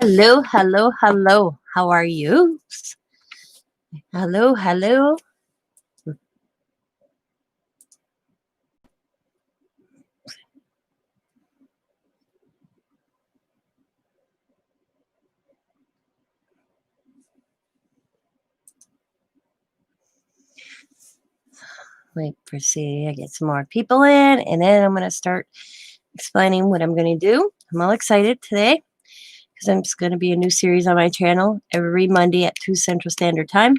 Hello, hello, hello. How are you? Hello, hello. Wait for see. I get some more people in, and then I'm gonna start explaining what I'm gonna do. I'm all excited today because I'm just gonna be a new series on my channel every Monday at 2 Central Standard Time.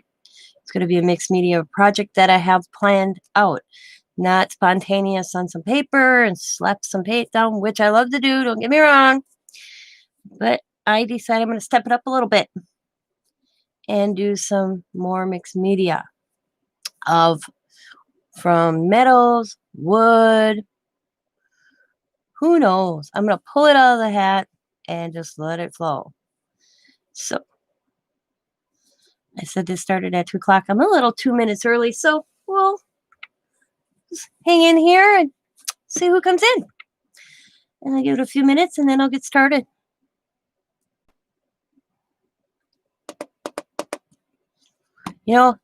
It's gonna be a mixed media project that I have planned out, not spontaneous on some paper and slap some paint down, which I love to do. Don't get me wrong, but I decided I'm gonna step it up a little bit and do some more mixed media of from metals, wood, who knows? I'm going to pull it out of the hat and just let it flow. So I said this started at 2 o'clock. I'm a little 2 minutes early, so we'll just hang in here and see who comes in. And I'll give it a few minutes and then I'll get started.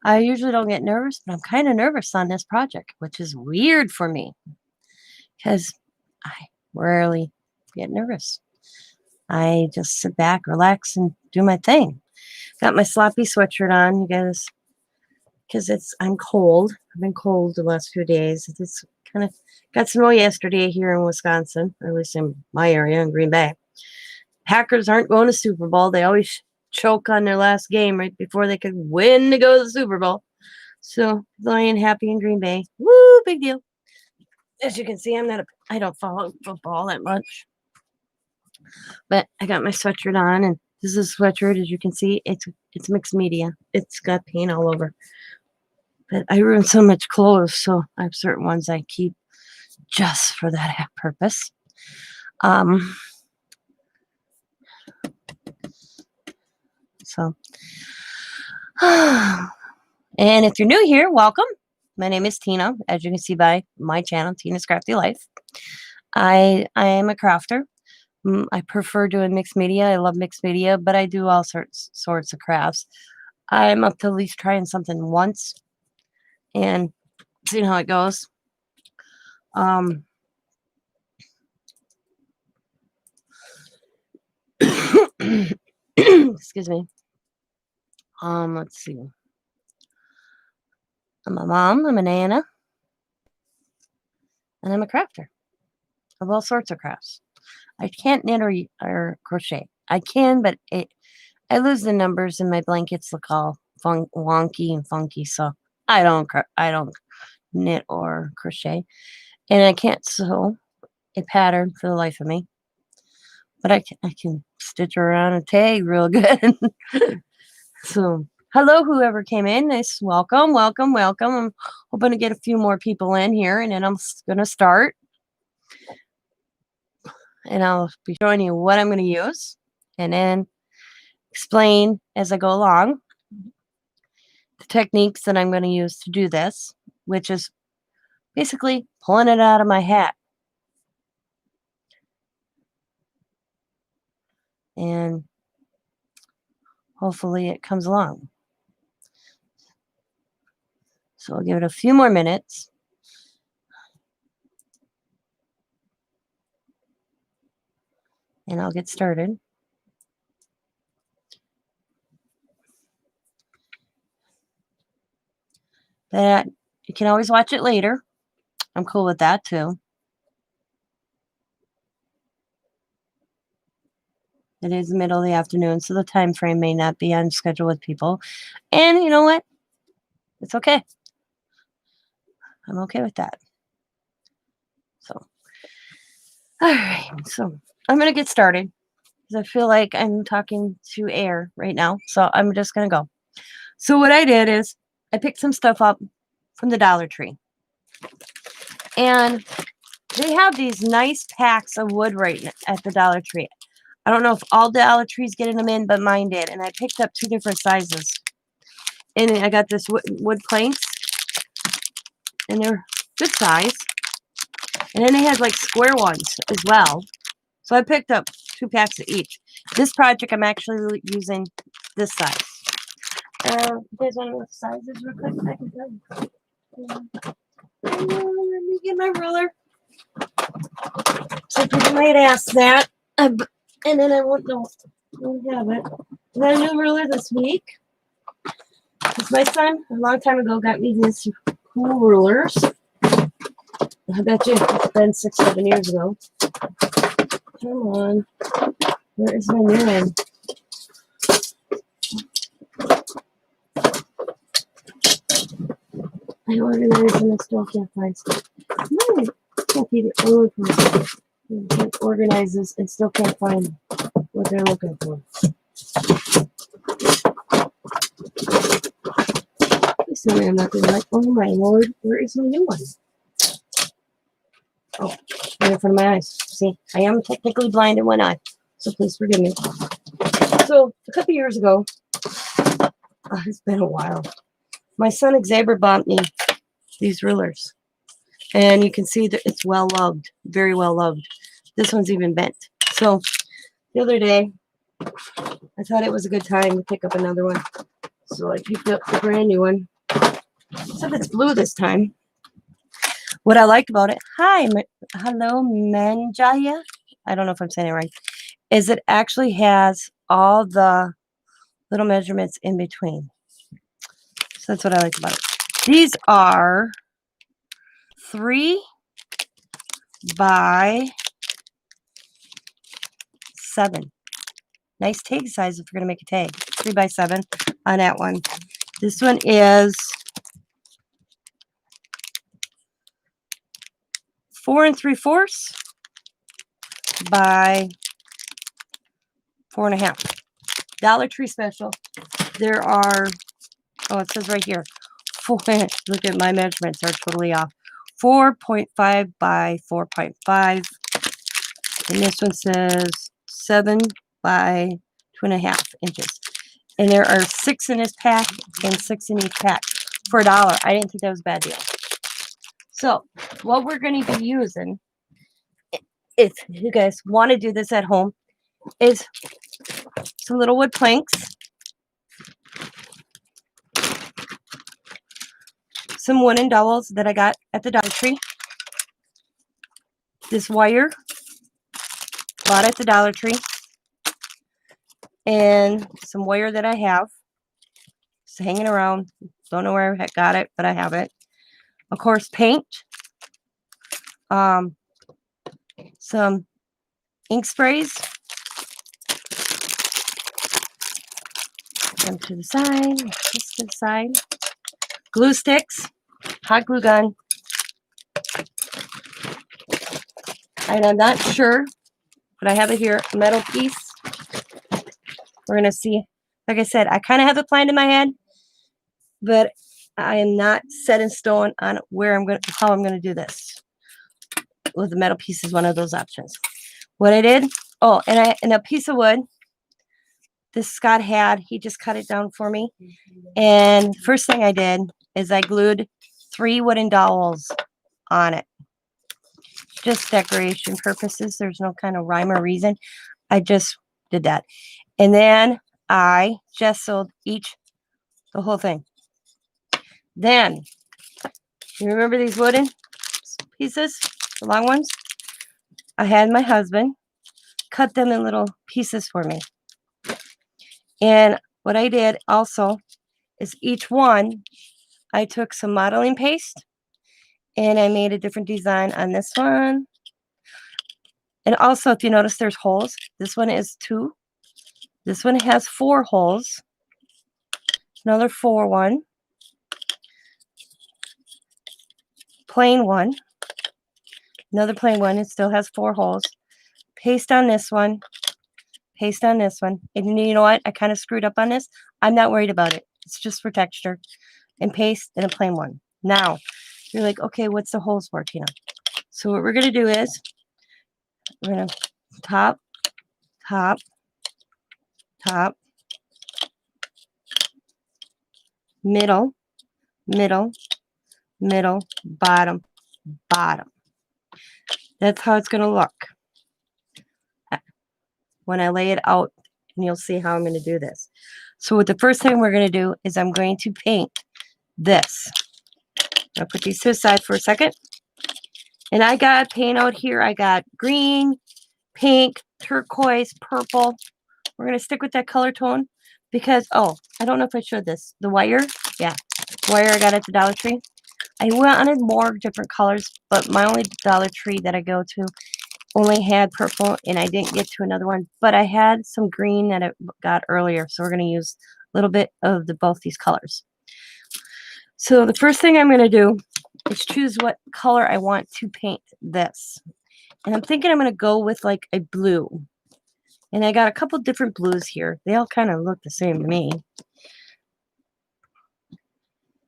I usually don't get nervous, but I'm kind of nervous on this project, which is weird for me because I rarely get nervous. I just sit back, relax, and do my thing. Got my sloppy sweatshirt on, you guys, because I'm cold. I've been cold the last few days. It's kind of got snow yesterday here in Wisconsin, or at least in my area in Green Bay. Packers aren't going to Super Bowl. They always choke on their last game right before they could win to go to the Super Bowl. So I ain't happy in Green Bay. Woo, big deal. As you can see, I don't follow football that much. But I got my sweatshirt on, and this is a sweatshirt. As you can see, it's mixed media. It's got paint all over. But I ruin so much clothes, so I have certain ones I keep just for that purpose. So, and if you're new here, welcome. My name is Tina, as you can see by my channel, Tina's Crafty Life. I am a crafter. I prefer doing mixed media. I love mixed media, but I do all sorts of crafts. I'm up to at least trying something once and seeing how it goes. Excuse me. Let's see. I'm a mom, I'm a nana, and I'm a crafter of all sorts of crafts. I can't knit or crochet. I can, but I lose the numbers and my blankets look all wonky and funky, so I don't knit or crochet. And I can't sew a pattern for the life of me. But I can stitch around a tag real good. So hello, whoever came in. Nice. Welcome, welcome, welcome. I'm hoping to get a few more people in here, and then I'm going to start. And I'll be showing you what I'm going to use and then explain as I go along the techniques that I'm going to use to do this, which is basically pulling it out of my hat. And hopefully it comes along. So I'll give it a few more minutes. And I'll get started. But you can always watch it later. I'm cool with that too. It is the middle of the afternoon, so the time frame may not be on schedule with people. And you know what? It's okay. I'm okay with that. So, all right. So I'm going to get started because I feel like I'm talking to air right now. So I'm just going to go. So what I did is I picked some stuff up from the Dollar Tree. And they have these nice packs of wood right at the Dollar Tree. I don't know if all Dollar Trees getting them in, but mine did. And I picked up 2 different sizes. And I got this wood planks. And they're good size. And then they had like square ones as well. So I picked up 2 packs of each. This project, I'm actually using this size. You guys want to know what the sizes real quick? I can tell you. Let me get my ruler. So people might ask that, and then I won't know. I don't have it. I got a new ruler this week. Because my son, a long time ago, got me these cool rulers. I bet you it's been 6, 7 years ago. Come on. Where is my new one? I organized and I still can't find stuff. No, can't be the only person who organizes and still can't find what they're looking for. Sorry, I'm not going to like, oh my lord, where is my new one? Oh, right in front of my eyes. See, I am technically blind in one eye, so please forgive me. So, a couple years ago, it's been a while, my son Xavier bought me these rulers. And you can see that it's well loved, very well loved. This one's even bent. So, the other day, I thought it was a good time to pick up another one. So, I picked up the brand new one. Except it's blue this time. What I liked about it, hello, Manjaya. I don't know if I'm saying it right. Is it actually has all the little measurements in between. So that's what I like about it. These are 3 by 7. Nice tag size if you're going to make a tag. 3 by 7 on that one. This one is 4 3/4 by 4 1/2. Dollar Tree special. There are, oh, it says right here. Look at my measurements are totally off. 4.5 by 4.5. And this one says 7 by 2.5 inches. And there are 6 in this pack and 6 in each pack for $1. I didn't think that was a bad deal. So what we're going to be using, if you guys want to do this at home, is some little wood planks, some wooden dowels that I got at the Dollar Tree, this wire bought at the Dollar Tree, and some wire that I have. It's hanging around. Don't know where I got it, but I have it. Of course, paint. Some ink sprays. Them to the side. This to the side. Glue sticks. Hot glue gun. And I'm not sure, but I have it here. A metal piece. We're gonna see. Like I said, I kind of have a plan in my head, but I am not set in stone on how I'm gonna do this. With the metal piece is one of those options. What I did, oh, and a piece of wood. This Scott had, he just cut it down for me. And first thing I did is I glued 3 wooden dowels on it. Just decoration purposes. There's no kind of rhyme or reason. I just did that. And then I gessoed the whole thing. Then, you remember these wooden pieces, the long ones? I had my husband cut them in little pieces for me. And what I did also is each one, I took some modeling paste and I made a different design on this one. And also, if you notice, there's holes. This one is 2. This one has 4 holes. Another 4 one. Plain one. Another plain one. It still has 4 holes. Paste on this one. Paste on this one. And you know what? I kind of screwed up on this. I'm not worried about it. It's just for texture. And paste in a plain one. Now, you're like, okay, what's the holes for, Tina? So what we're going to do is, we're going to top, top, top, middle, middle, middle, bottom, bottom. That's how it's going to look. when I lay it out, and you'll see how I'm going to do this. So the first thing we're going to do is I'm going to paint this. I'll put these to the side for a second. And I got paint out here. I got green, pink, turquoise, purple. We're going to stick with that color tone because, oh, I don't know if I showed this. The wire, yeah, wire I got at the Dollar Tree. I wanted more different colors, but my only Dollar Tree that I go to only had purple, and I didn't get to another one. But I had some green that I got earlier, so we're going to use a little bit of both these colors. So the first thing I'm going to do is choose what color I want to paint this. And I'm thinking I'm going to go with like a blue. And I got a couple different blues here. They all kind of look the same to me.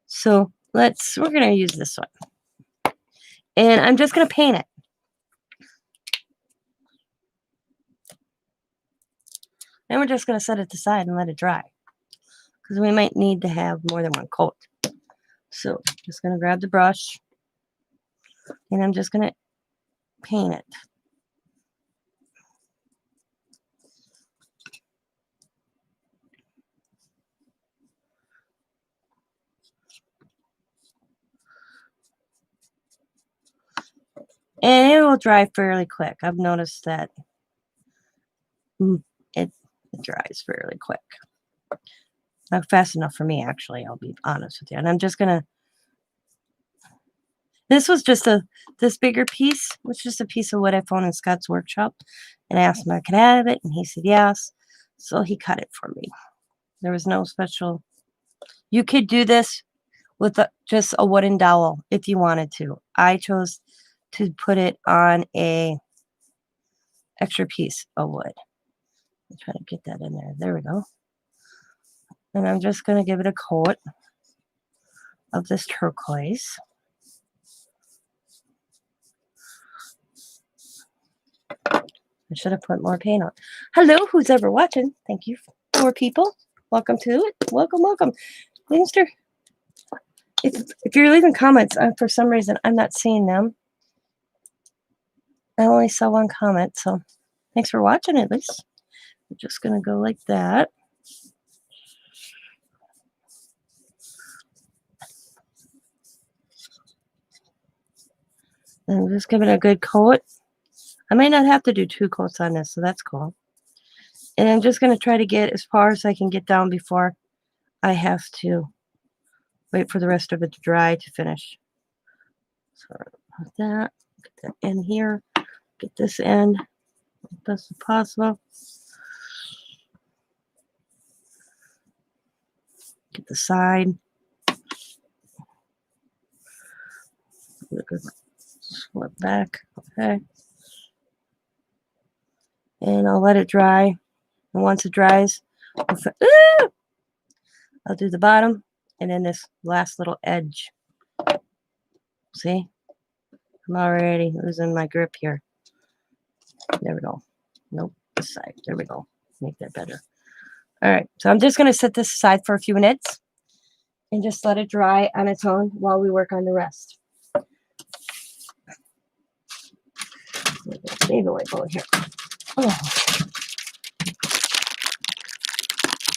So we're going to use this one. And I'm just going to paint it. And we're just going to set it aside and let it dry. Because we might need to have more than one coat. So just going to grab the brush. And I'm just going to paint it. And it will dry fairly quick. I've noticed that it dries fairly quick. Not fast enough for me, actually, I'll be honest with you. And I'm just going to, this was just this bigger piece was just a piece of wood I found in Scott's workshop. And I asked him if I could have it, and he said yes. So he cut it for me. There was no special. You could do this with just a wooden dowel if you wanted to. I chose to put it on a extra piece of wood. I'm trying to get that in there. There we go. And I'm just going to give it a coat of this turquoise. I should have put more paint on. Hello, who's ever watching? Thank you, more people. Welcome to it. Welcome, welcome. Mister, if you're leaving comments, for some reason, I'm not seeing them. I only saw one comment, so thanks for watching at least. I'm just going to go like that. And I'm just giving it a good coat. I might not have to do 2 coats on this, so that's cool. And I'm just going to try to get as far as I can get down before I have to wait for the rest of it to dry to finish. So like that, get that in here, get this end as best as possible. Get the side. Flip back, okay. And I'll let it dry. And once it dries, I'll do the bottom and then this last little edge. See? I'm already losing my grip here. There we go. Nope, this side. There we go. Make that better. All right, so I'm just going to set this aside for a few minutes and just let it dry on its own while we work on the rest. Baby wipe over here. Oh.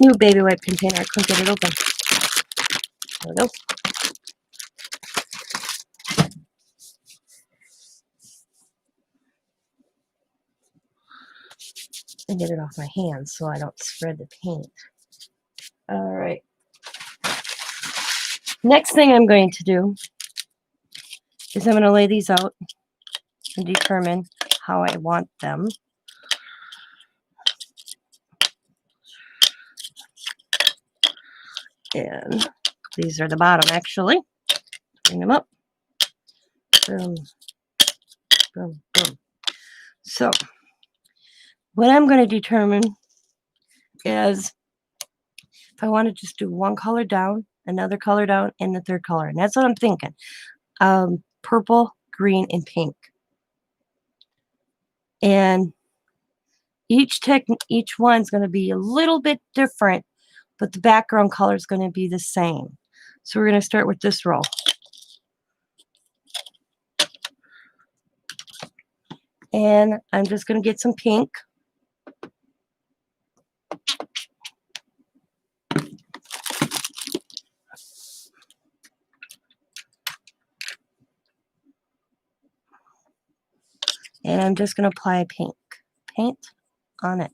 New baby wipe container. I couldn't get it open. There we go. And get it off my hands so I don't spread the paint. All right. Next thing I'm going to do is I'm going to lay these out and determine how I want them. And these are the bottom, actually. Bring them up. Boom, boom, boom. So what I'm going to determine is if I want to just do one color down, another color down, and the third color. And that's what I'm thinking. Purple, green, and pink. And each one's going to be a little bit different, but the background color is going to be the same. So we're going to start with this row. And I'm just going to get some pink. And I'm just going to apply paint on it.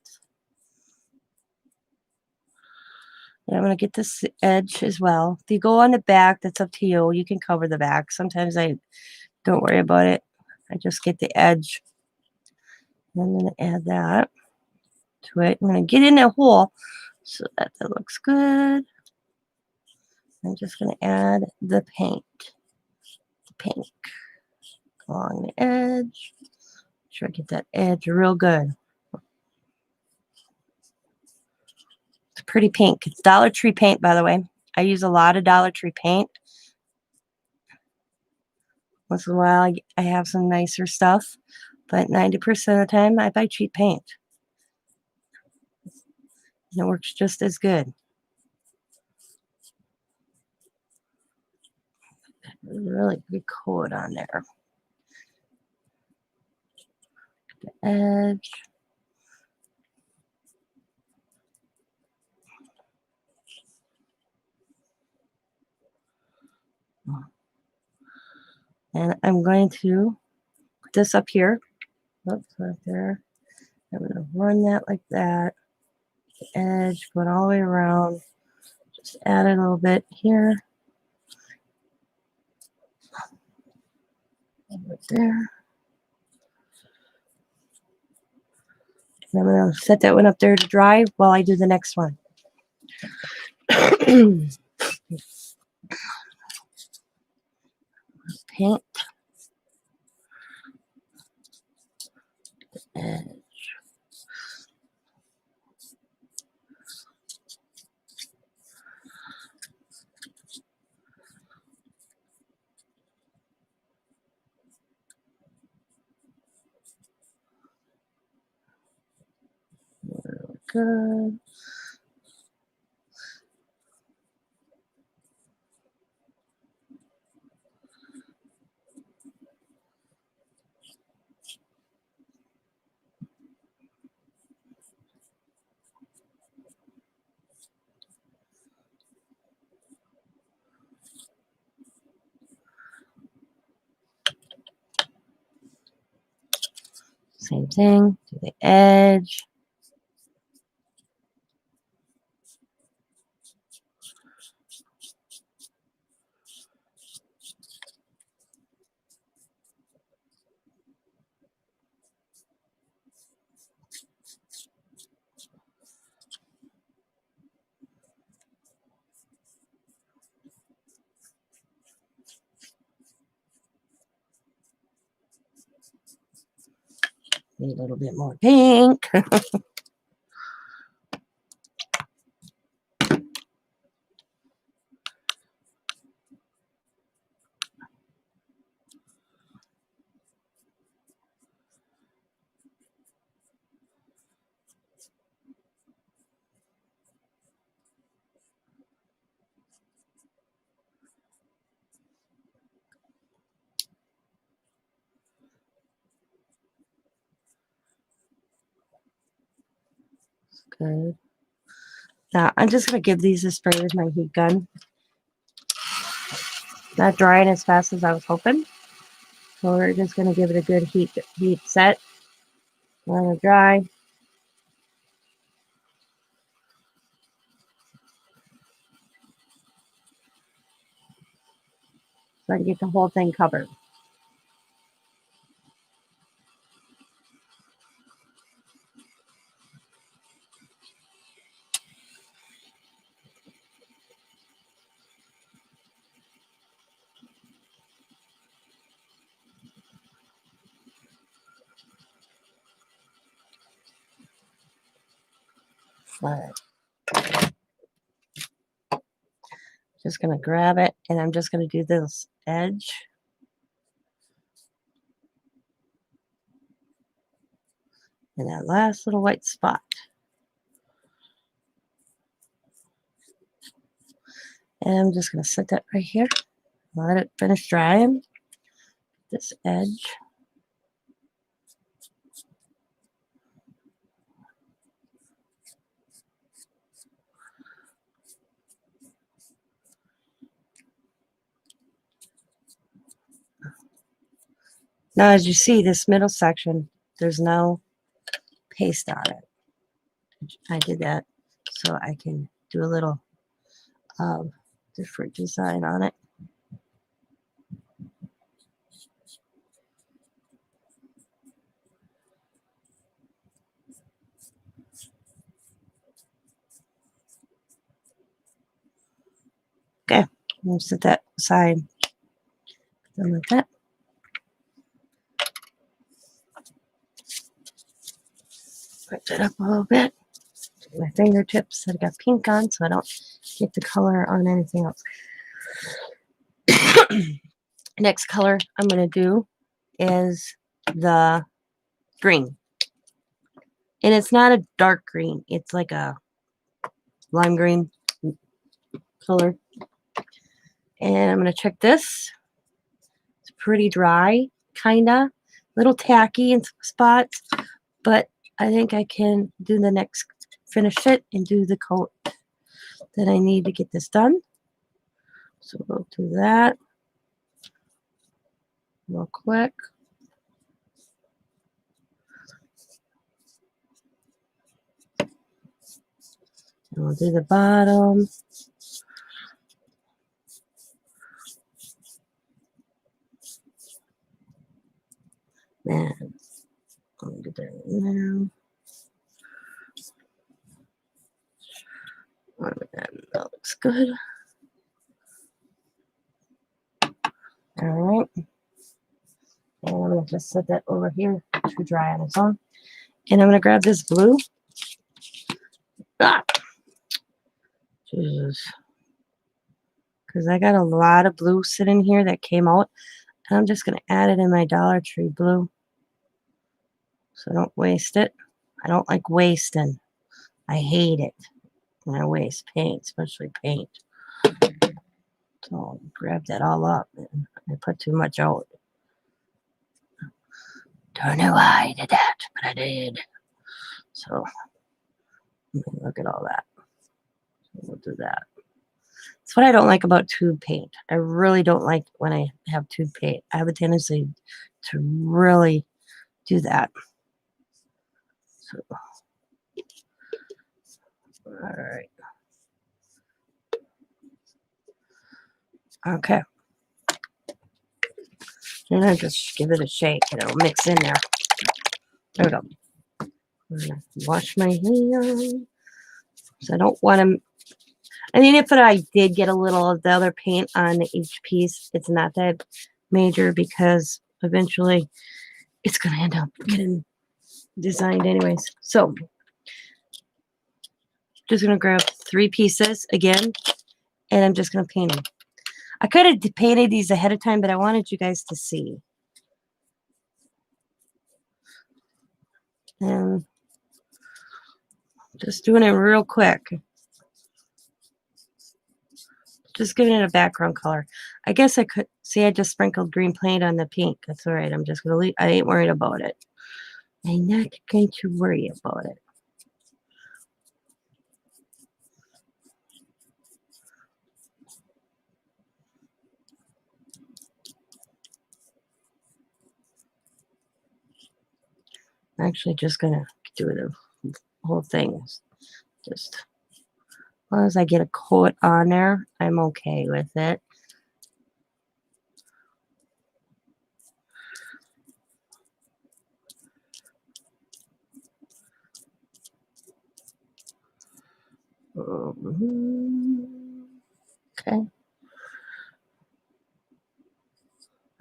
And I'm going to get this edge as well. If you go on the back, that's up to you. You can cover the back. Sometimes I don't worry about it. I just get the edge. And I'm going to add that to it. I'm going to get in that hole so that looks good. I'm just going to add the paint, pink, along the edge. Make sure I get that edge real good. It's pretty pink. It's Dollar Tree paint, by the way. I use a lot of Dollar Tree paint. Once in a while, I have some nicer stuff, but 90% of the time, I buy cheap paint. And it works just as good. Really good coat on there. The edge. And I'm going to put this up here. Oops, right there. I'm going to run that like that. The edge going all the way around. Just add a little bit here. Right there. And I'm going to set that one up there to dry while I do the next one. Paint. Edge. Really good. Same thing to the edge. Need a little bit more pink. Good. Now I'm just going to give these a spray with my heat gun. Not drying as fast as I was hoping. So we're just going to give it a good heat set. Let it dry. So I can get the whole thing covered. But just going to grab it and I'm just going to do this edge. And that last little white spot. And I'm just going to set that right here. Let it finish drying. This edge. Now, as you see, this middle section, there's no paste on it. I did that so I can do a little different design on it. Okay, I'm set that aside. Done like that. Put that up a little bit. My fingertips that I got pink on so I don't get the color on anything else. Next color I'm going to do is the green. And it's not a dark green. It's like a lime green color. And I'm going to check this. It's pretty dry, kind of. A little tacky in some spots. But I think I can do the next, finish it, and do the coat that I need to get this done. So we'll do that real quick. And we'll do the bottom. Man, let me get that in there. That looks good. All right. And I'm going to just set that over here to dry on its own. And I'm going to grab this blue. Ah, Jesus. Because I got a lot of blue sitting here that came out. And I'm just going to add it in my Dollar Tree blue. So don't waste it. I don't like wasting. I hate it when I waste paint, especially paint. So I'll grab that all up. And I put too much out. Don't know why I did that, but I did. So look at all that. We'll do that. That's what I don't like about tube paint. I really don't like when I have tube paint. I have a tendency to really do that. So, all right. Okay. And I just give it a shake and it'll mix in there. There we go. I'm gonna wash my hands. So I don't want to. I mean, if I did get a little of the other paint on each piece, it's not that major because eventually it's going to end up getting designed anyways. So just going to grab 3 pieces again, and I'm just going to paint them. I could have painted these ahead of time, but I wanted you guys to see. And just doing it real quick. Just giving it a background color. I guess I could see I just sprinkled green paint on the pink. That's all right. I'm just gonna leave. I ain't worried about it. I'm not going to worry about it. I'm actually just gonna do the whole thing. Just as long as I get a coat on there, I'm okay with it. Okay.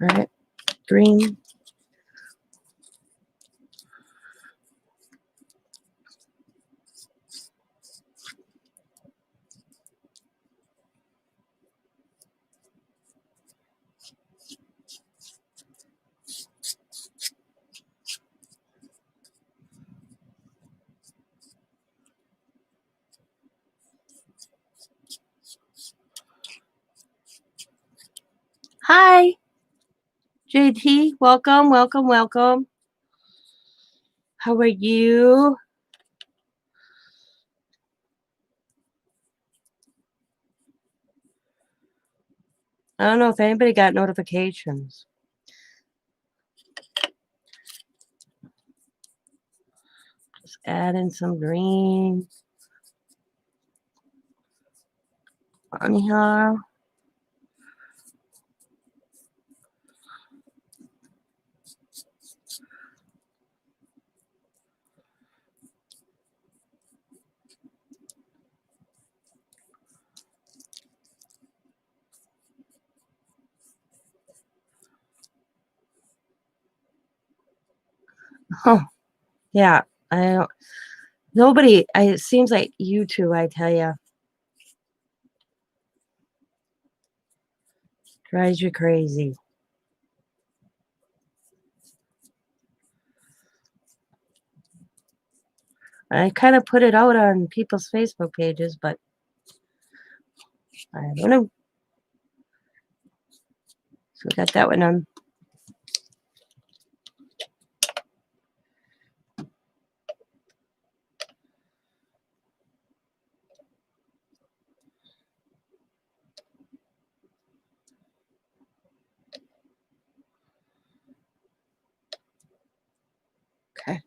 All right. Green. Hi, JT. Welcome, welcome, welcome. How are you? I don't know if anybody got notifications. Just add in some green on here. Oh, yeah. I don't. Nobody. It seems like you two. I tell you, drives you crazy. I kind of put it out on people's Facebook pages, but I don't know. So we got that one on. Okay.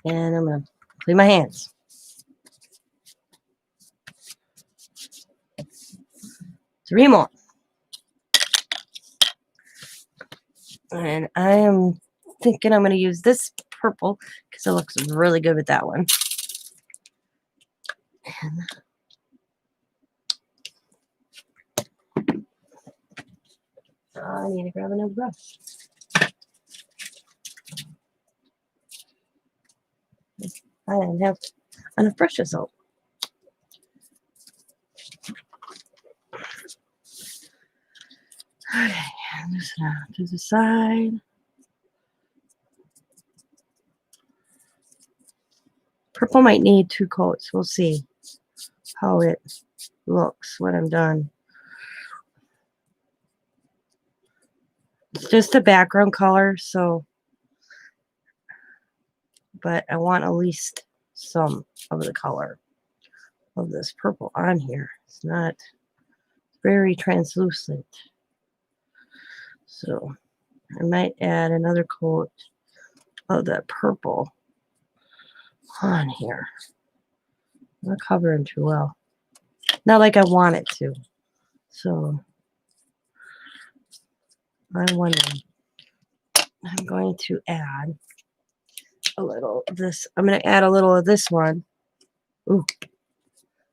And I'm going to clean my hands. 3 more. And I am thinking I'm going to use this purple because it looks really good with that one. And I need to grab another brush. I didn't have enough brushes out. Okay, and this now to the side. Purple might need 2 coats. We'll see how it looks when I'm done. It's just a background color, so, but I want at least some of the color of this purple on here. It's not very translucent. So I might add another coat of that purple on here. I'm not covering too well. Not like I want it to. So I'm going to add a little of this. I'm going to add a little of this one. Ooh,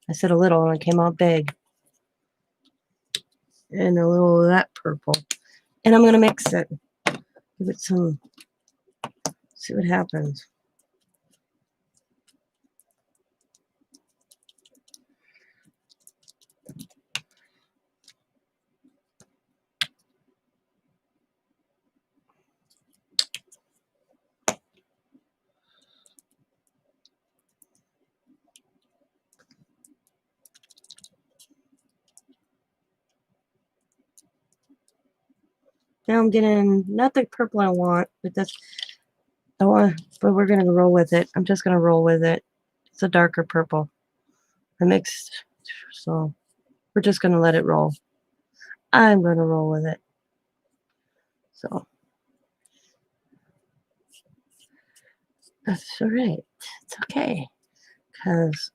I said a little and it came out big. And a little of that purple. And I'm going to mix it. Give it some, see what happens. Now I'm getting not the purple I want, but that's but we're gonna roll with it. I'm just gonna roll with it. It's a darker purple. I mixed, so we're just gonna let it roll. I'm gonna roll with it. So that's all right. It's okay because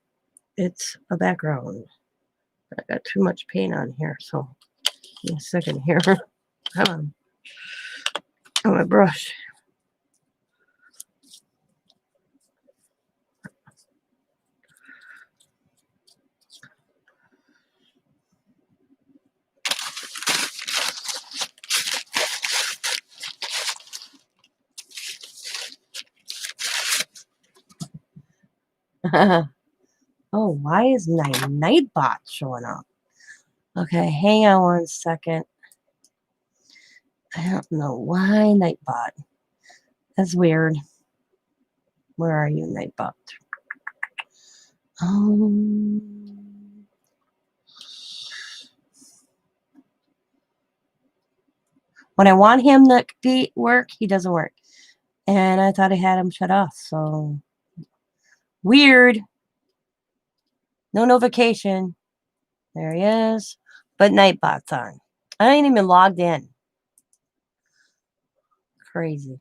it's a background. I got too much paint on here, so give me a second here. On my brush. Oh, why is my Nightbot showing up? Okay, hang on 1 second. I don't know why Nightbot. That's weird. Where are you, Nightbot? When I want him to work, he doesn't work. And I thought I had him shut off, so weird. No notification. There he is. But Nightbot's on. I ain't even logged in. Crazy.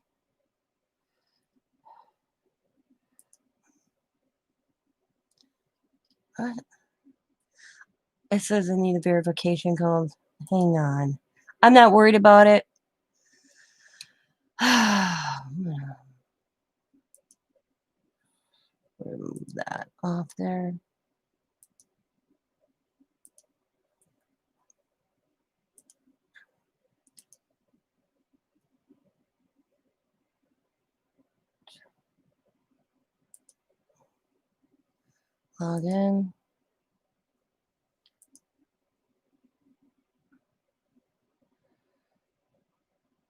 What? It says I need a verification code. Hang on. I'm not worried about it. I'm gonna remove that off there. Log in.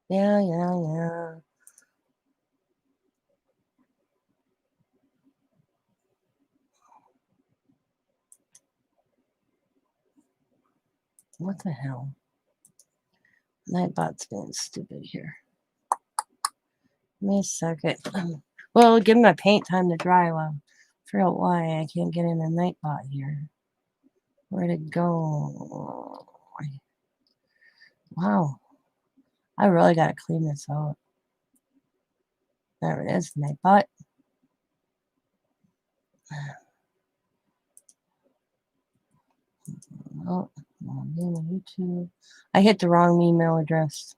Yeah. What the hell? Nightbot's being stupid here. Give me a second. Well, give my paint time to dry while. Figure out why I can't get in a Nightbot here. Where'd it go? Wow. I really gotta clean this out. There it is, Nightbot. Oh, YouTube. I hit the wrong email address.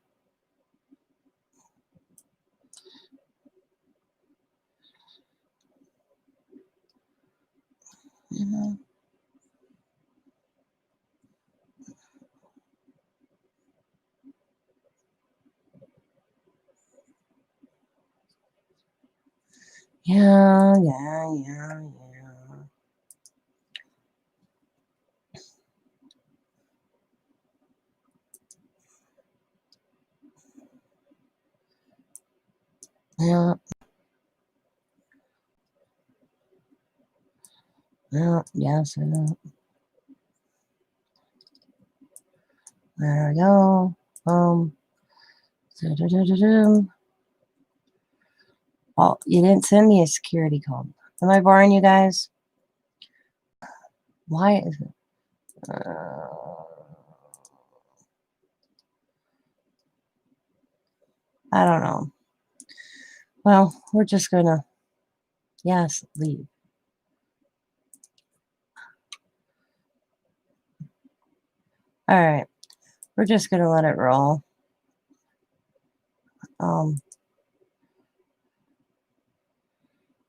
Yeah. Yes. There we go. Oh, you didn't send me a security code. Am I boring you guys? Why is it? I don't know. Well, we're just gonna, yes, leave. All right, we're just gonna let it roll.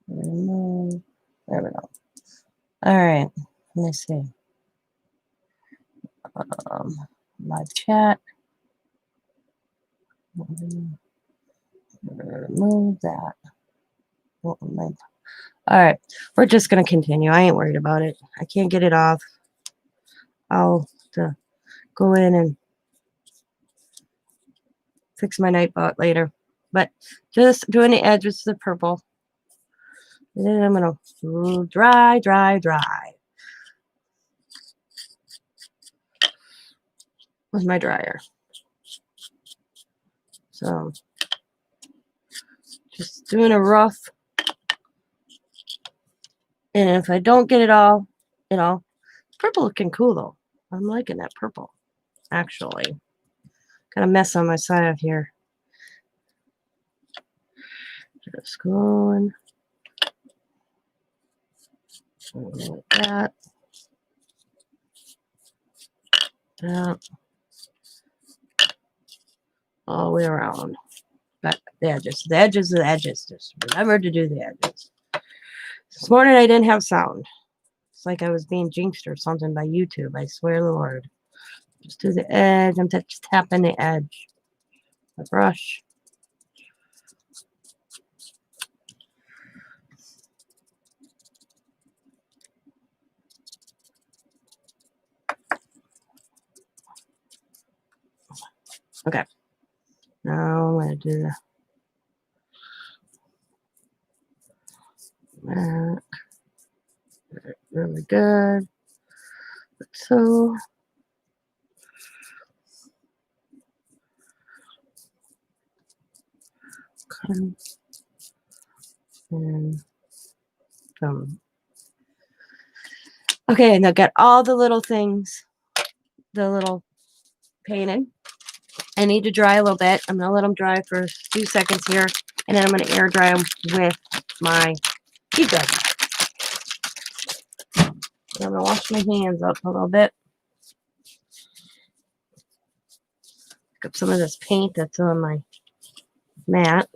Remove. There we go. All right, let me see. Live chat. Remove that. All right, we're just gonna continue. I ain't worried about it. I can't get it off. I'll go in and fix my Nightbot later. But just doing the edges of the purple. And then I'm gonna dry with my dryer. So just doing a rough. And if I don't get it all, purple looking cool though. I'm liking that purple, actually. Got a mess on my side here. Just going like that. That. All the way around. But the edges. Just remember to do the edges. This morning I didn't have sound. It's like I was being jinxed or something by YouTube. I swear to the Lord. Just do the edge. I'm just tapping the edge. My brush. Okay. Now I'm going to do that. Really good. So, and okay, now got all the little things, the little painted. I need to dry a little bit. I'm going to let them dry for a few seconds here, and then I'm going to air dry them with my heat gun. I'm going to wash my hands up a little bit. Pick up some of this paint that's on my mat.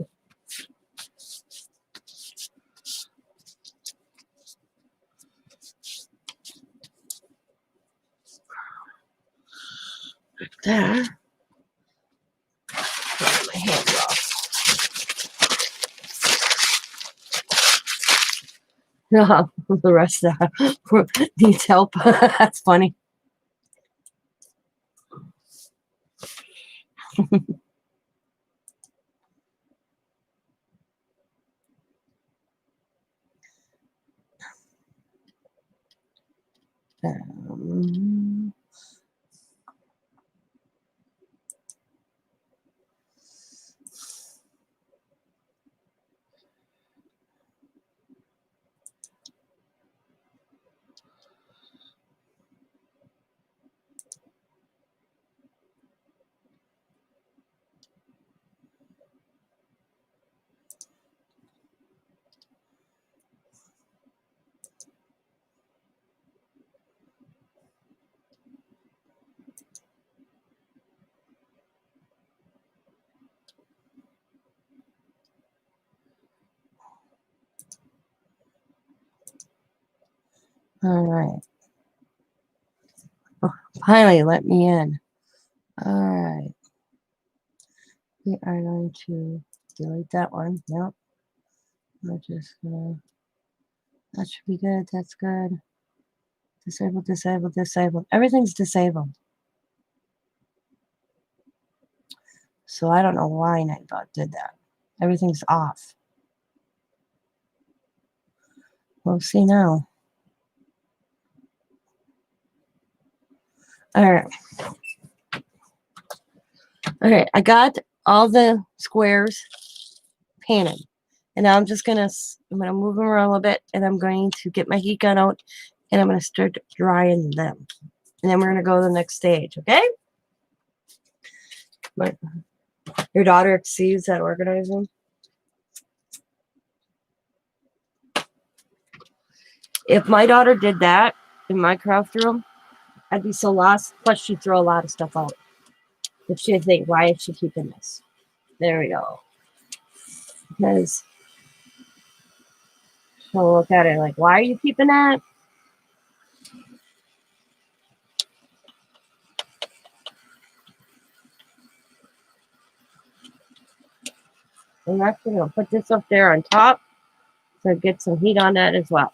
Like that. Get my hands off. No, the rest of that needs help. That's funny. Um, all right. Oh, finally, let me in. All right. We are going to delete that one. Nope. We're just gonna. That should be good. That's good. Disabled, disabled, disabled. Everything's disabled. So I don't know why Nightbot did that. Everything's off. We'll see now. All right. All right. I got all the squares painted. And now I'm gonna move them around a little bit, and I'm going to get my heat gun out, and I'm gonna start drying them. And then we're gonna go to the next stage, okay? Your daughter exceeds at organizing. If my daughter did that in my craft room, I'd be so lost. Plus, she'd throw a lot of stuff out. If she'd think, why is she keeping this? There we go. Because she'll look at it like, why are you keeping that? I'm actually going to put this up there on top so get some heat on that as well.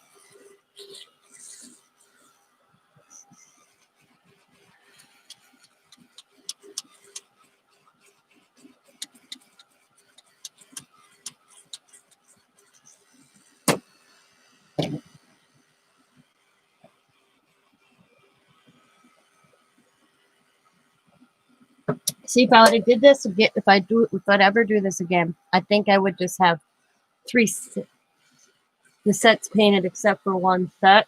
See, if I did this again, if I'd ever do this again, I think I would just have the sets painted except for one set.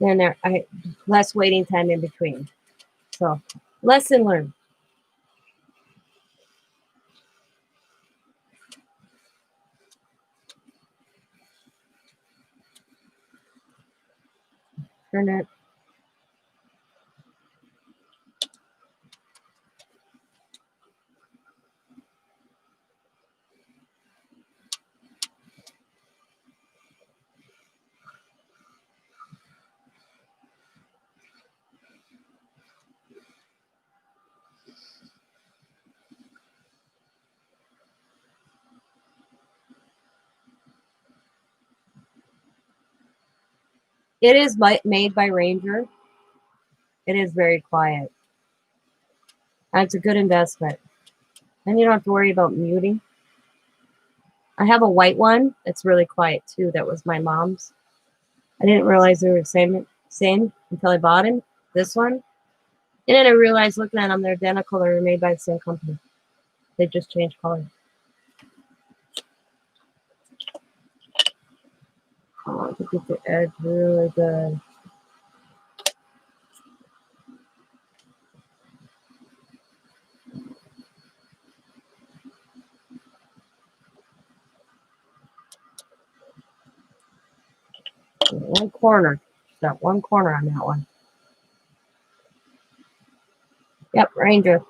And there, less waiting time in between. So, lesson learned. Turn it. It is made by Ranger. It is very quiet. And it's a good investment. And you don't have to worry about muting. I have a white one that's really quiet too. That was my mom's. I didn't realize they were the same until I bought him. This one. And then I realized looking at them, they're identical. They're made by the same company. They just changed color. Oh, to get the edge really good. One corner. Got one corner on that one. Yep, Ranger.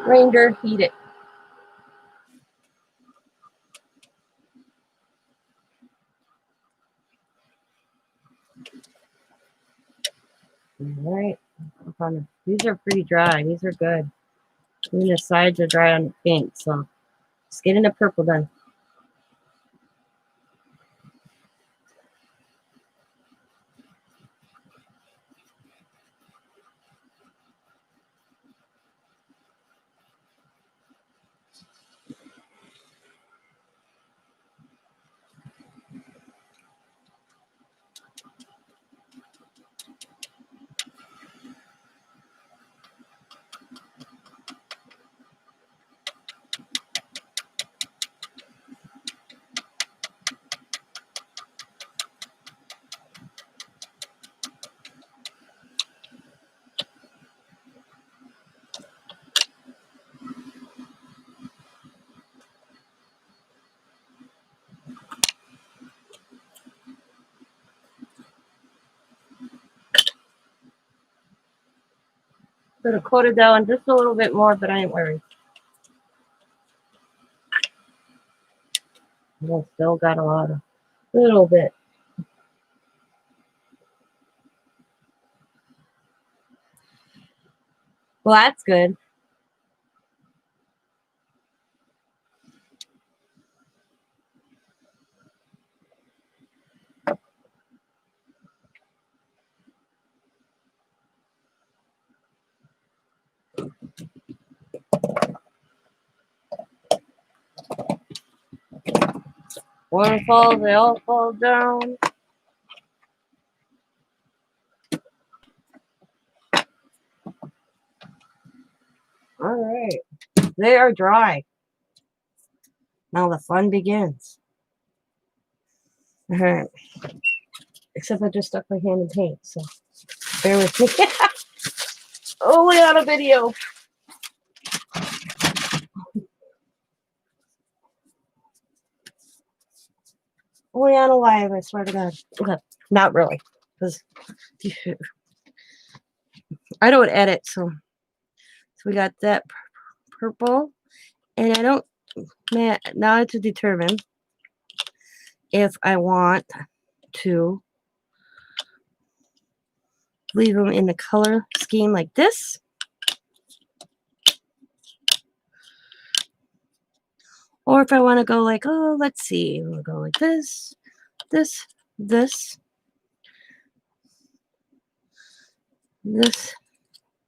Ranger, eat it. All right. These are pretty dry. These are good. And the sides are dry on the pink, so let's get into purple then. Could have coated down just a little bit more, but I ain't worried. I still got a little bit. Well, that's good. One falls, they all fall down. All right. They are dry. Now the fun begins. All right. Except I just stuck my hand in paint, so bear with me. Only on a video. Only on a live, I swear to God. Okay. Not really. Because I don't edit, so we got that purple. And I don't, man, now I have to determine if I want to leave them in the color scheme like this, or if I want to go like, oh, let's see, we'll go like this, this, this, this,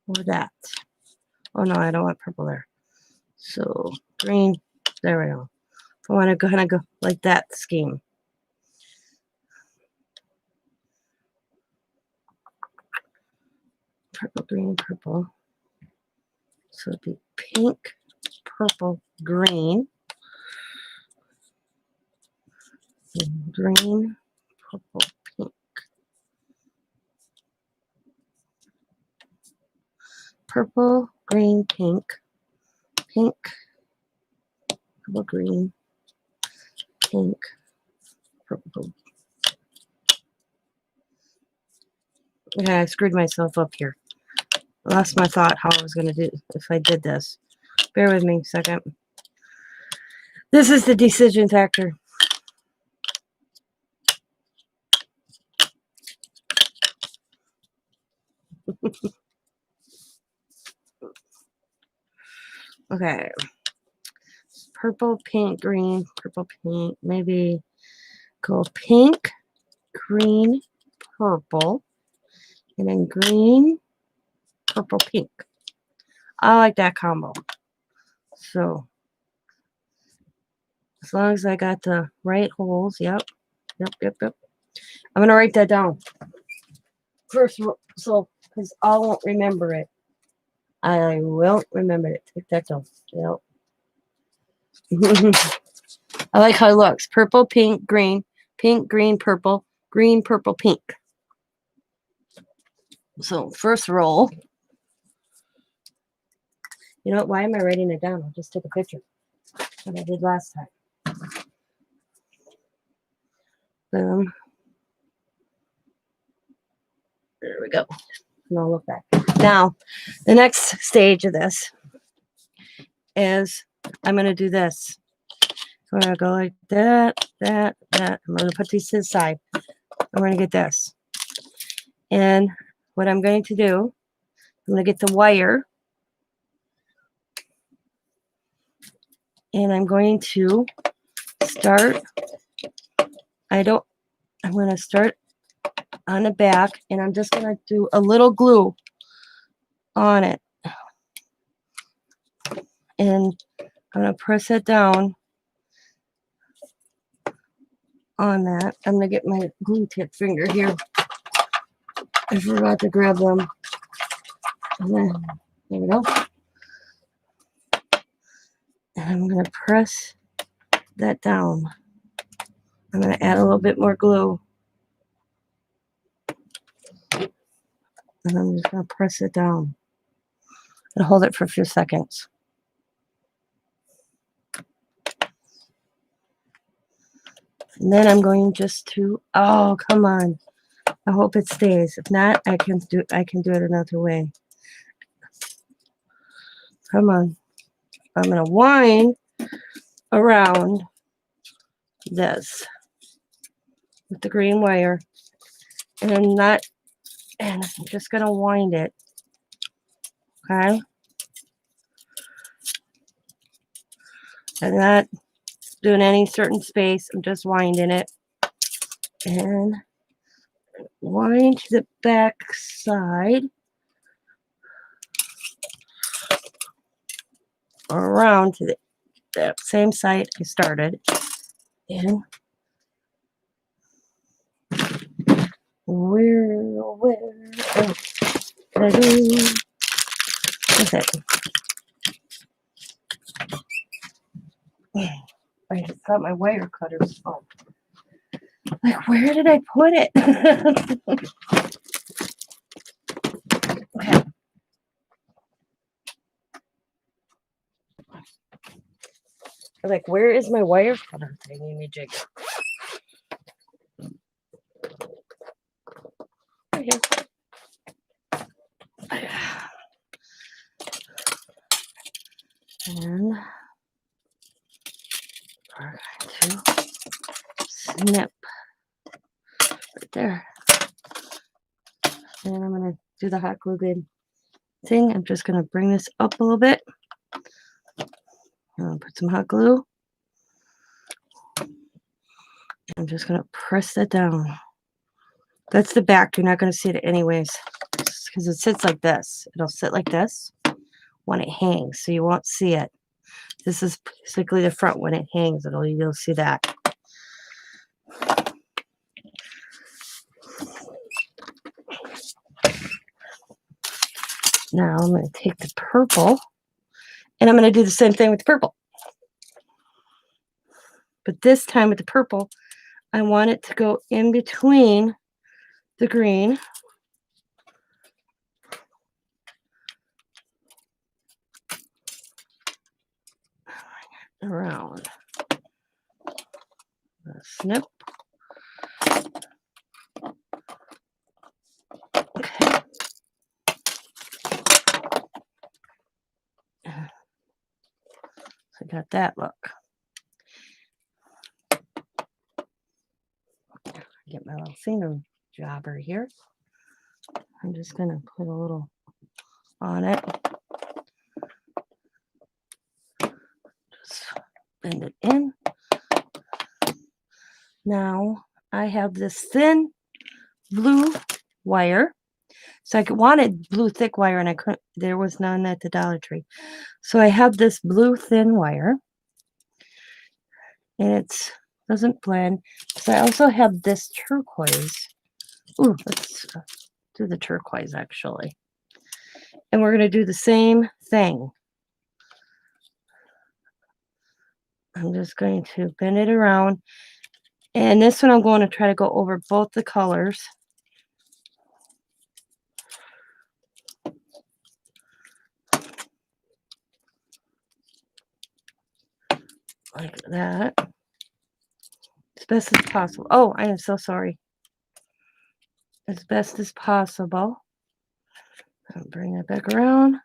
or that. Oh no, I don't want purple there. So green, there we go. If I want to kind of go like that scheme. Purple, green, purple. So it'd be pink, purple, green. Green, purple, pink. Purple, green, pink. Pink, purple, green, pink, purple. Okay, I screwed myself up here. I lost my thought how I was going to do if I did this. Bear with me a second. This is the decision factor. Okay. Purple, pink, green, purple, pink. Maybe go pink, green, purple, and then green, purple, pink. I like that combo. So, as long as I got the right holes, yep. I'm going to write that down. First, so, because I won't remember it. I won't remember it. Take that down. Yep. I like how it looks. Purple, pink, green, green, purple, pink. So, first roll. You know what? Why am I writing it down? I'll just take a picture. What I did last time. Boom. There we go. No, look back. Now, the next stage of this is I'm going to do this. So I'm going to go like that, that, that. I'm going to put these to the side. I'm going to get this. And what I'm going to do, I'm going to get the wire. And I'm going to start. I'm going to start on the back. And I'm just going to do a little glue on it. And I'm going to press it down on that. I'm going to get my glue tip finger here. I forgot to grab them. And then, there we go. And I'm going to press that down. I'm going to add a little bit more glue. And I'm just going to press it down. And hold it for a few seconds. And then I'm going just to, oh, come on. I hope it stays. If not, I can do it another way. Come on. I'm going to wind around this with the green wire. And I'm just going to wind it. Okay? I'm not doing any certain space. I'm just winding it. And wind to the back side. Around to the same side I started. And where can I do? What's it? I just got my wire cutters. Oh. Like, where did I put it? Okay. Like, where is my wire cutter thingy me jig? Right here. And we're going to snip right there. And I'm going to do the hot glue gun thing. I'm just going to bring this up a little bit. I'm going to put some hot glue. I'm just going to press that down. That's the back. You're not going to see it anyways because it sits like this. It'll sit like this when it hangs, so you won't see it. This is basically the front when it hangs. You'll see that. Now I'm going to take the purple and I'm going to do the same thing with the purple. But this time with the purple, I want it to go in between the green. Around. Snip. Okay. So I got that look. Get my little finger jobber here. I'm just going to put a little on it. Just bend it in. Now I have this thin blue wire. So I wanted blue thick wire and I couldn't, there was none at the Dollar Tree. So I have this blue thin wire and it doesn't blend. So I also have this turquoise. Ooh, let's do the turquoise actually. And we're going to do the same thing. I'm just going to bend it around. And this one I'm going to try to go over both the colors. Like that. As best as possible. Oh, I am so sorry. as best as possible. I'll bring it back around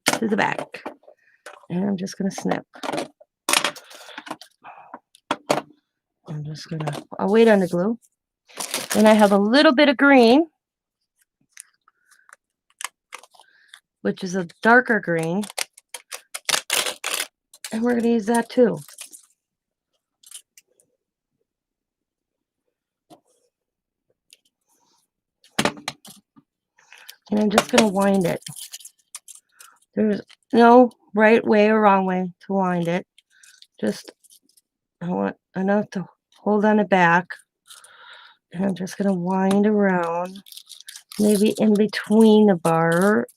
to the back. And I'm just going to snip. I'll wait on the glue. Then I have a little bit of green, which is a darker green. And we're going to use that too. And I'm just going to wind it. There's no right way or wrong way to wind it. Just, I want enough to hold on the back. And I'm just going to wind around, maybe in between the bar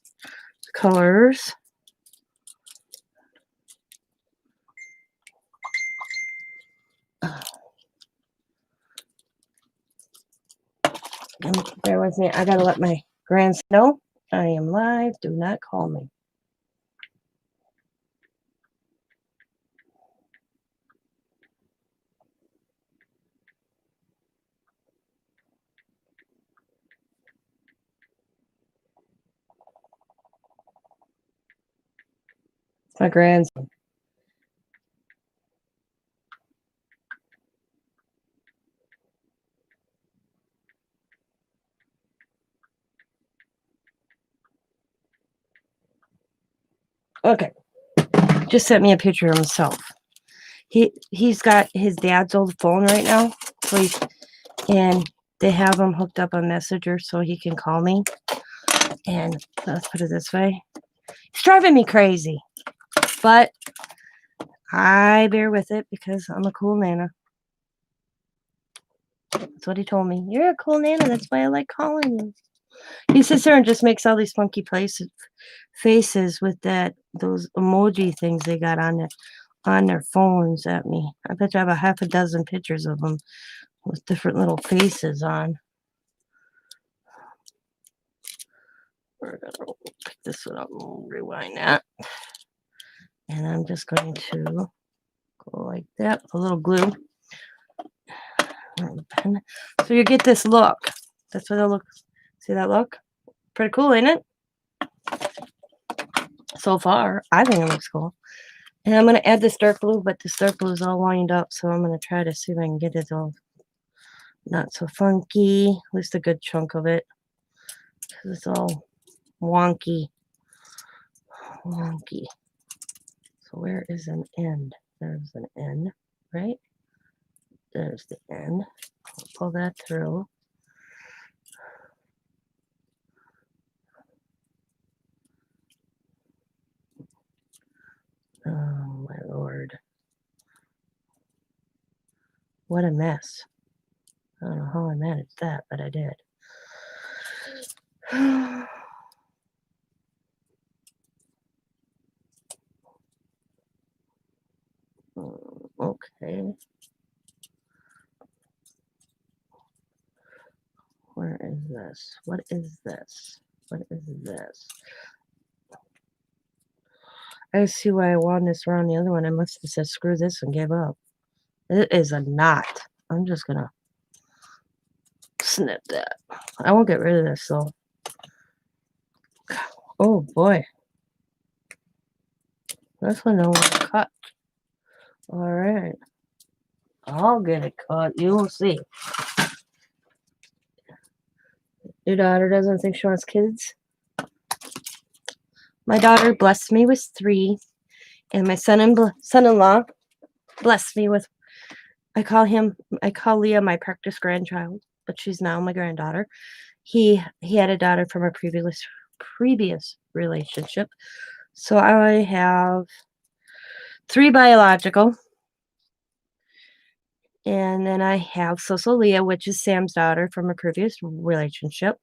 colors. And bear with me. I got to let my grandson know I am live. Do not call me. It's my grandson. Okay. Just sent me a picture of himself. He's got his dad's old phone right now. And they have him hooked up on Messenger so he can call me. And let's put it this way. It's driving me crazy. But I bear with it because I'm a cool Nana. That's what he told me. You're a cool Nana. That's why I like calling you. He sits there and just makes all these funky faces with those emoji things they got on their phones at me. I bet you I have a half a dozen pictures of them with different little faces on. We're gonna pick this one up and rewind that. And I'm just going to go like that with a little glue. So you get this look. That's what it'll look. See that look? Pretty cool, ain't it? So far, I think it looks cool. And I'm going to add this dark blue, but this dark blue is all lined up, so I'm going to try to see if I can get it all not so funky, at least a good chunk of it, because it's all wonky. So where is an end? There's an end, right? There's the end. I'll pull that through. Oh, my Lord. What a mess. I don't know how I managed that, but I did. Okay. Where is this? What is this? What is this? I see why I wound this around the other one. I must have said screw this and gave up. It is a knot. I'm just gonna snip that. I won't get rid of this though. Oh boy. This one I want to cut. Alright. I'll get it cut. You will see. Your daughter doesn't think she wants kids? My daughter blessed me with 3. And my son-in-law blessed me with, I call Leah my practice grandchild, but she's now my granddaughter. He had a daughter from a previous relationship. So I have 3 biological. And then I have Leah, which is Sam's daughter from a previous relationship.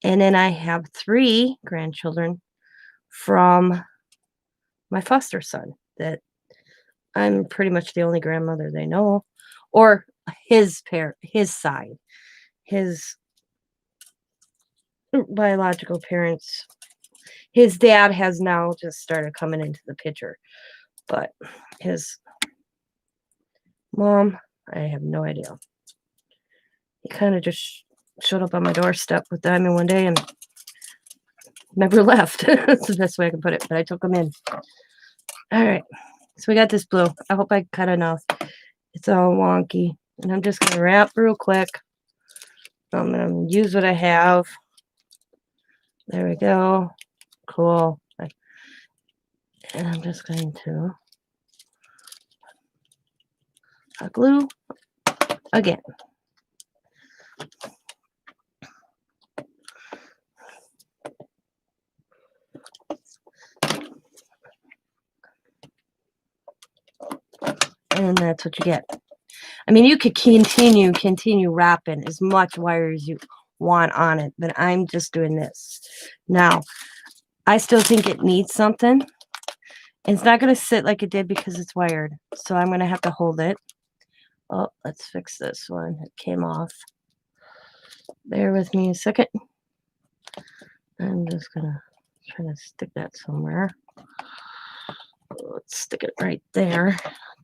And then I have 3 grandchildren from my foster son that I'm pretty much the only grandmother they know, or his side. His biological parents, his dad has now just started coming into the picture, but his mom, I have no idea. He kind of just showed up on my doorstep with them in one day and never left. That's the best way I can put it, but I took them in. All right, so we got this blue. I hope I cut enough. It's all wonky, and I'm just going to wrap real quick. I'm going to use what I have. There we go. Cool. And I'm just going to glue again. And that's what you get. I mean, you could continue wrapping as much wire as you want on it, but I'm just doing this. Now, I still think it needs something. It's not going to sit like it did because it's wired, so I'm going to have to hold it. Oh, let's fix this one. It came off. Bear with me a second. I'm just going to try to stick that somewhere. Let's stick it right there.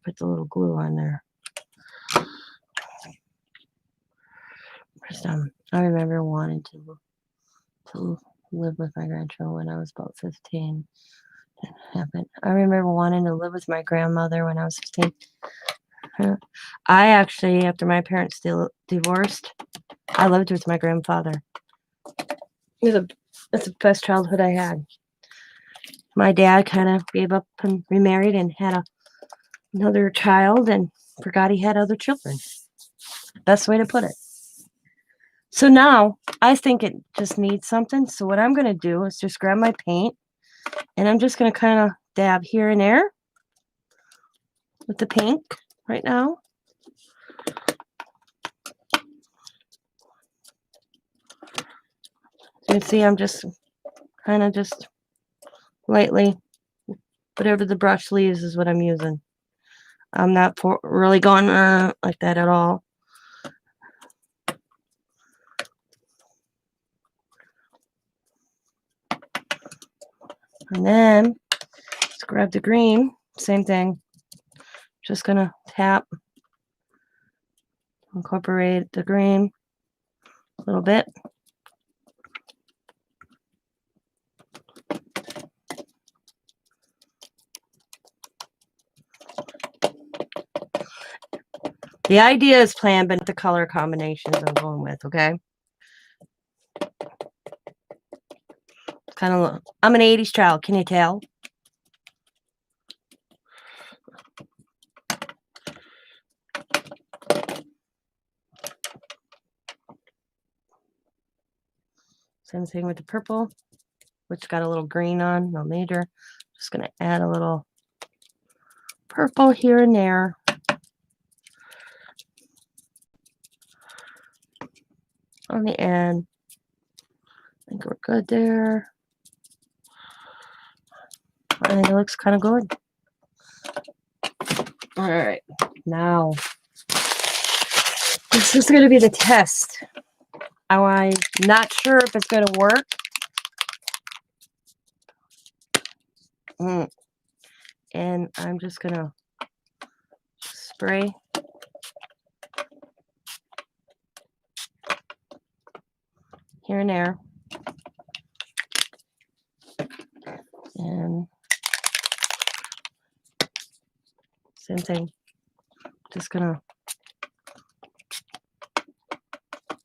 Put the little glue on there. I remember wanting to live with my grandchildren when I was about 15. Didn't happen. I remember wanting to live with my grandmother when I was 15. I actually, after my parents divorced, I lived with my grandfather. That's the best childhood I had. My dad kind of gave up and remarried and had another child and forgot he had other children. Best way to put it. So now I think it just needs something. So what I'm going to do is just grab my paint and I'm just going to kind of dab here and there with the pink right now. You can see I'm just kind of just lightly, whatever the brush leaves is what I'm using. I'm not really going like that at all. And then just grab the green, same thing. Just gonna tap, incorporate the green a little bit. The idea is planned, but the color combinations I'm going with, okay? Kind of, I'm an 80s child, can you tell? Same thing with the purple, which got a little green on, no major. Just going to add a little purple here and there. On the end. I think we're good there. And it looks kind of good. All right, now this is going to be the test. I'm not sure if it's going to work. And I'm just going to spray here and there. And same thing. Just going to,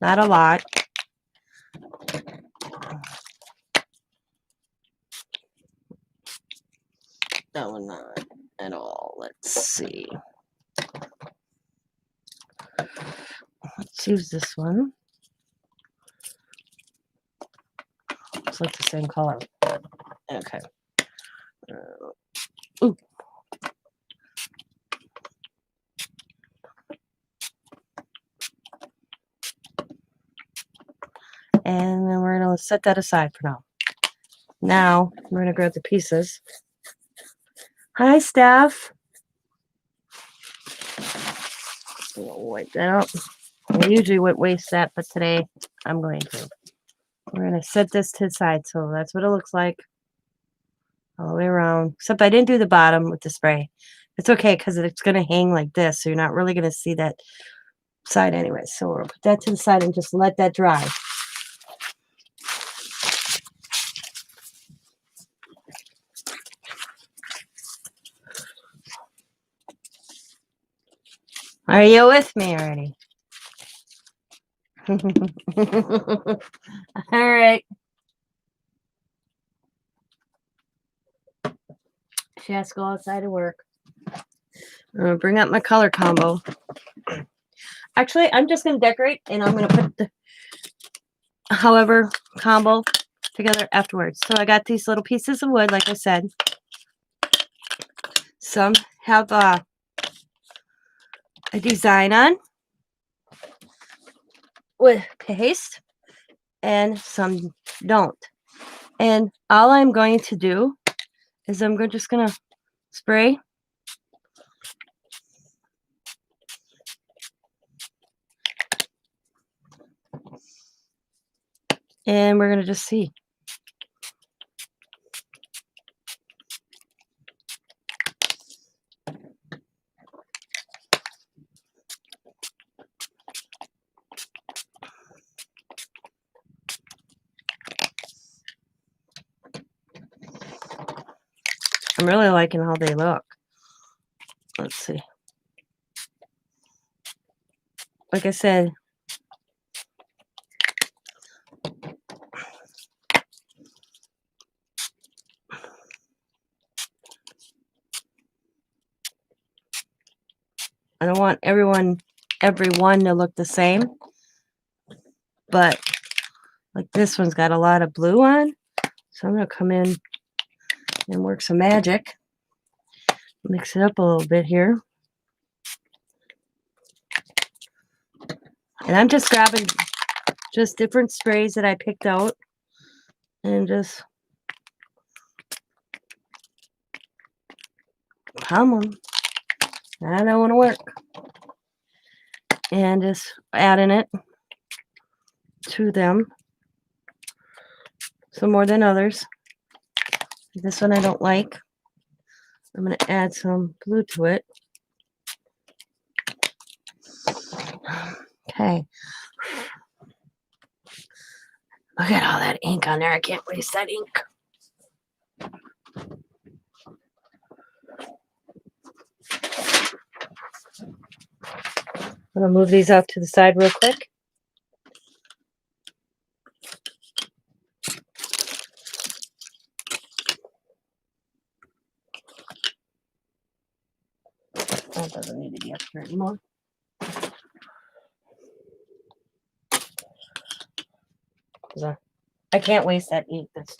not a lot. No, not at all. Let's see. Let's use this one. It's like the same color. Okay. Ooh. And then we're going to set that aside for now. Now, we're going to grab the pieces. Hi, Steph. We'll wipe that out. I usually wouldn't waste that, but today I'm going to. We're going to set this to the side. So that's what it looks like all the way around. Except I didn't do the bottom with the spray. It's okay because it's going to hang like this. So you're not really going to see that side anyway. So we'll put that to the side and just let that dry. Are you with me already? All right. She has to go outside to work. I'm going to bring up my color combo. Actually, I'm just going to decorate, and I'm going to put the however combo together afterwards. So I got these little pieces of wood, like I said. Some have a design on with paste, and some don't. And all I'm going to do is I'm just going to spray. And we're going to just see. I'm really liking how they look. Let's see. Like I said, I don't want everyone to look the same, but like this one's got a lot of blue on, so I'm going to come in and work some magic. Mix it up a little bit here. And I'm just grabbing just different sprays that I picked out and just hum them. I don't want to work. And just adding it to them. Some more than others. This one I don't like. I'm going to add some blue to it. Okay. Look at all that ink on there. I can't waste that ink. I'm going to move these off to the side real quick. That doesn't need to be up here anymore. I can't waste that ink. It's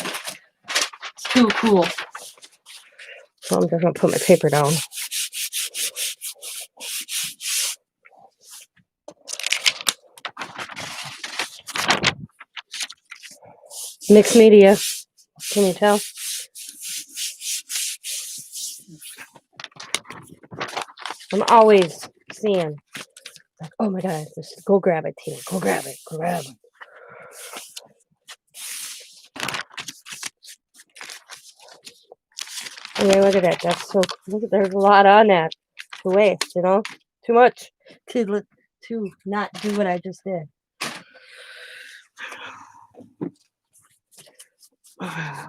too cool. So I'm just going to put my paper down. Mixed media. Can you tell? I'm always seeing, like, oh my God, just go grab it, Tina. Go grab it. Go grab it. Okay, look at that. That's so cool. There's a lot on that to waste, you know? Too much to not do what I just did.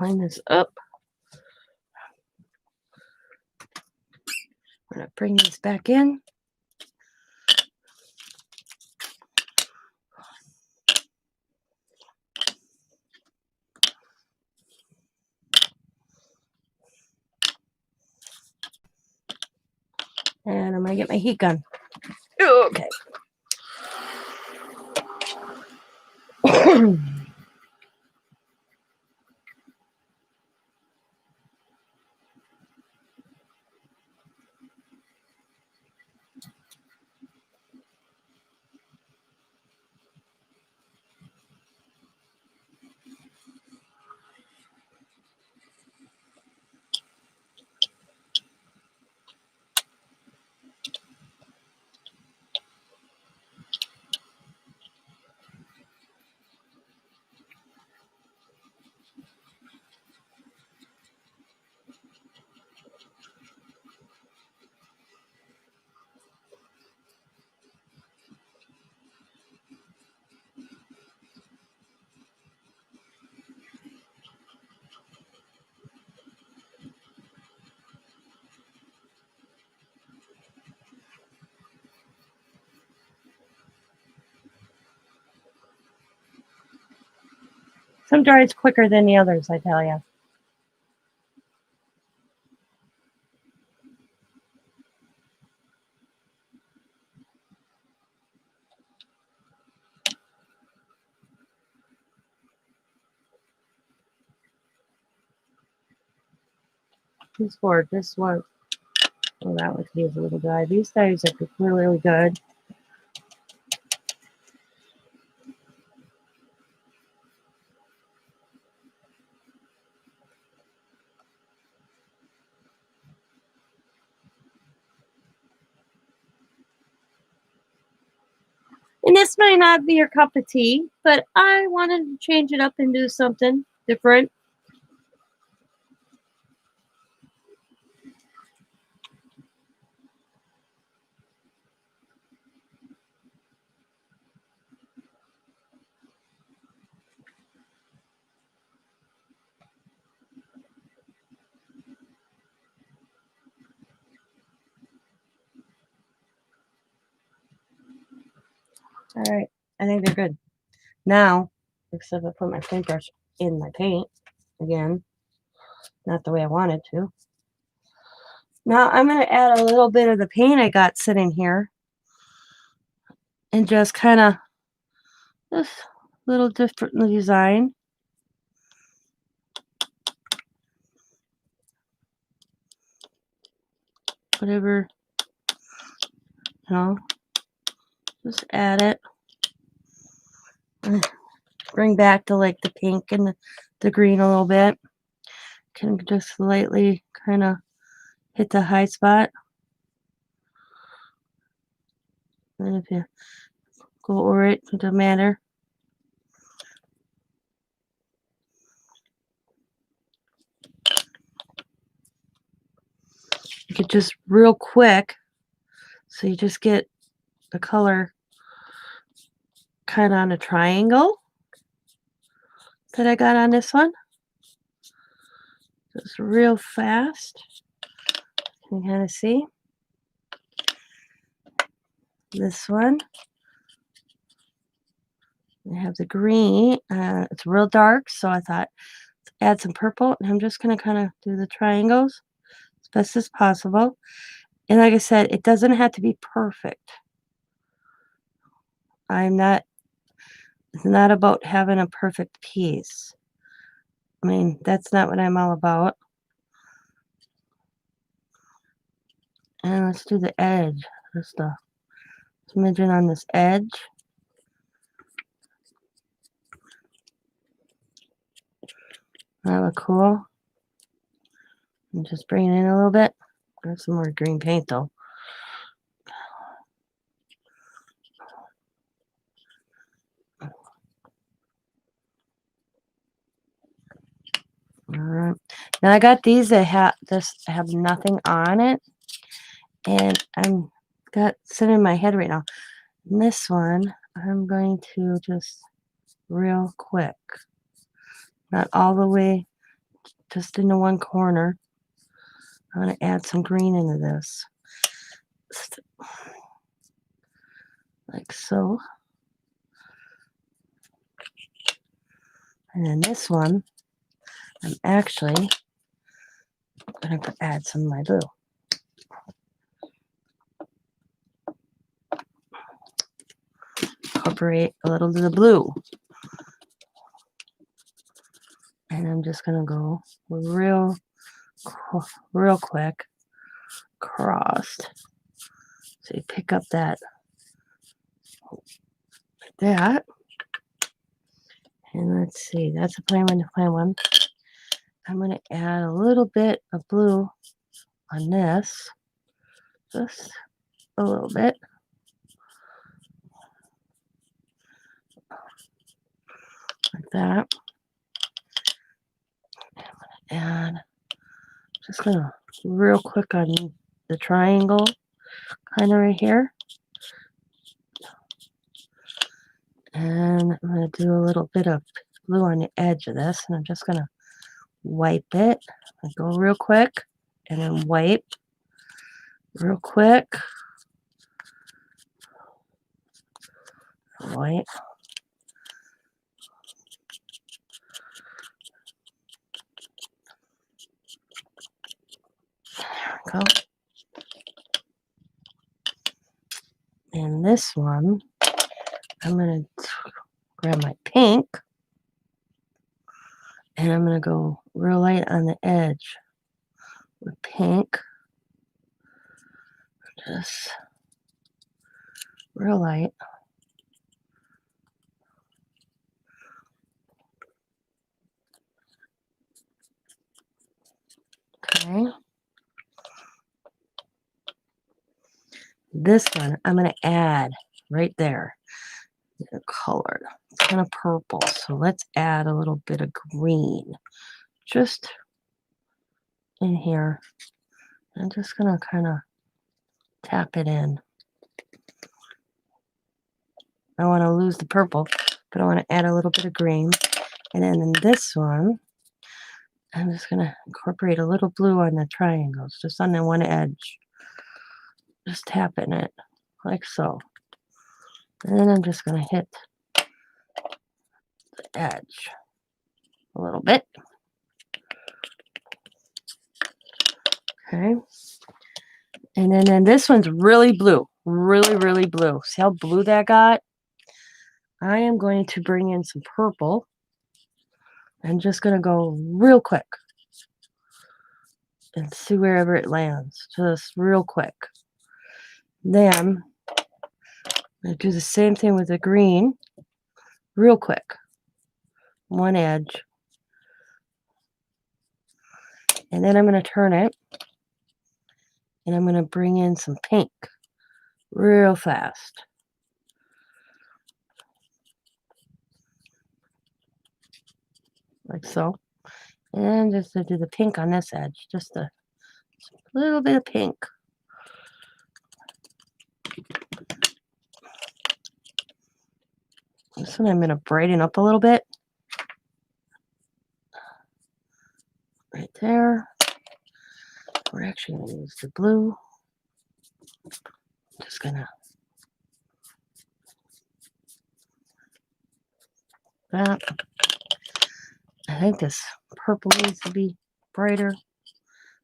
Line this up. I'm going to bring these back in. And I'm going to get my heat gun. Okay. Some dries quicker than the others, I tell you. This board, this one, oh, that one could use a little dry. These dyes are really good. And this might not be your cup of tea, but I wanted to change it up and do something different. All right, I think they're good. Now, except I put my paintbrush in my paint again, not the way I wanted to. Now I'm going to add a little bit of the paint I got sitting here and just kind of this little different design. Whatever, just add it. Bring back to like the pink and the green a little bit. Can just lightly kind of hit the high spot. And if you go over it, it doesn't matter. You could just real quick, so you just get the color kind of on a triangle that I got on this one. Just real fast. You can kind of see this one. I have the green. It's real dark, so I thought add some purple, and I'm just going to kind of do the triangles as best as possible. And like I said, it doesn't have to be perfect. It's not about having a perfect piece. I mean, that's not what I'm all about. And let's do the edge. Just a smidgen on this edge. That look cool. And just bring it in a little bit. Grab some more green paint though. Alright. Now I got these that have nothing on it. And I'm got sitting in my head right now. And this one, I'm going to just real quick. Not all the way, just into one corner. I'm going to add some green into this. Like so. And then this one, I'm actually going to add some of my blue. Incorporate a little of the blue. And I'm just going to go real quick across. So you pick up that, like that. And let's see, that's a plain one. I'm going to add a little bit of blue on this. Just a little bit. Like that. And just going to real quick on the triangle, kind of right here. And I'm going to do a little bit of blue on the edge of this. And I'm just going to wipe it. I go real quick. And then wipe real quick. Wipe. Go. And this one, I'm going to grab my pink, and I'm going to go real light on the edge with pink. Just real light. Okay. This one, I'm going to add right there. The color. It's kind of purple. So let's add a little bit of green. Just in here. I'm just going to kind of tap it in. I don't want to lose the purple, but I want to add a little bit of green. And then in this one, I'm just going to incorporate a little blue on the triangles, just on the one edge. Just tapping it like so. And then I'm just going to hit the edge a little bit. Okay. And then this one's really blue. Really, really blue. See how blue that got? I am going to bring in some purple. I'm just going to go real quick and see wherever it lands. Just real quick. Then I do the same thing with the green. Real quick. One edge. And then I'm going to turn it. And I'm going to bring in some pink. Real fast. Like so. And just to do the pink on this edge. Just a little bit of pink. This one I'm going to brighten up a little bit. Right there. We're actually going to use the blue. Just going to that. I think this purple needs to be brighter.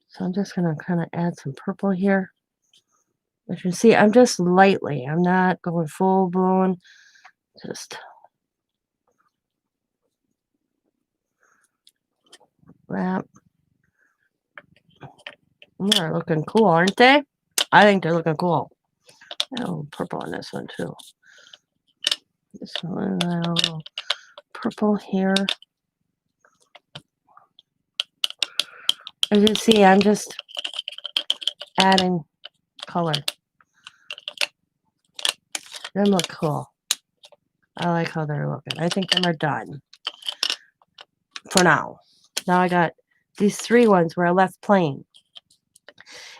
So I'm just going to kind of add some purple here. As you can see, I'm just lightly. I'm not going full blown. Just that. They're looking cool, aren't they? I think they're looking cool. Oh, purple on this one too. This one, a little purple here. As you can see, I'm just adding color. Them look cool. I like how they're looking. I think them are done for now. Now I got these three ones where I left plain.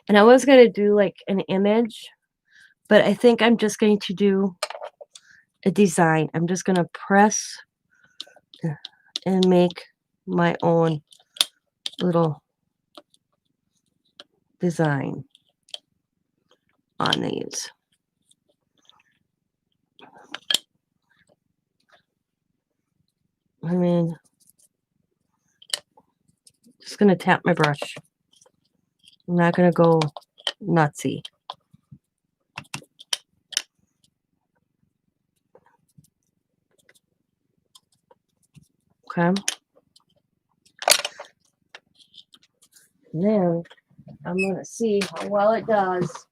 And I was going to do like an image, but I think I'm just going to do a design. I'm just going to press and make my own little design on these. I mean, just going to tap my brush. I'm not going to go nutsy. Okay. Now, I'm going to see how well it does.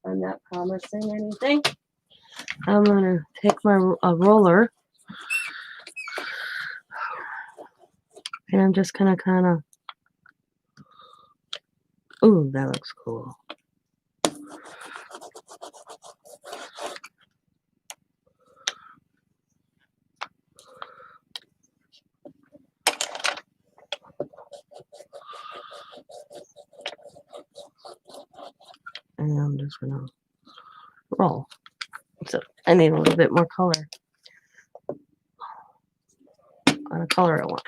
I'm not promising anything. I'm going to take my roller. And I'm just going to kind of, ooh, that looks cool. And I'm just going to roll. So I need a little bit more color on a color I want.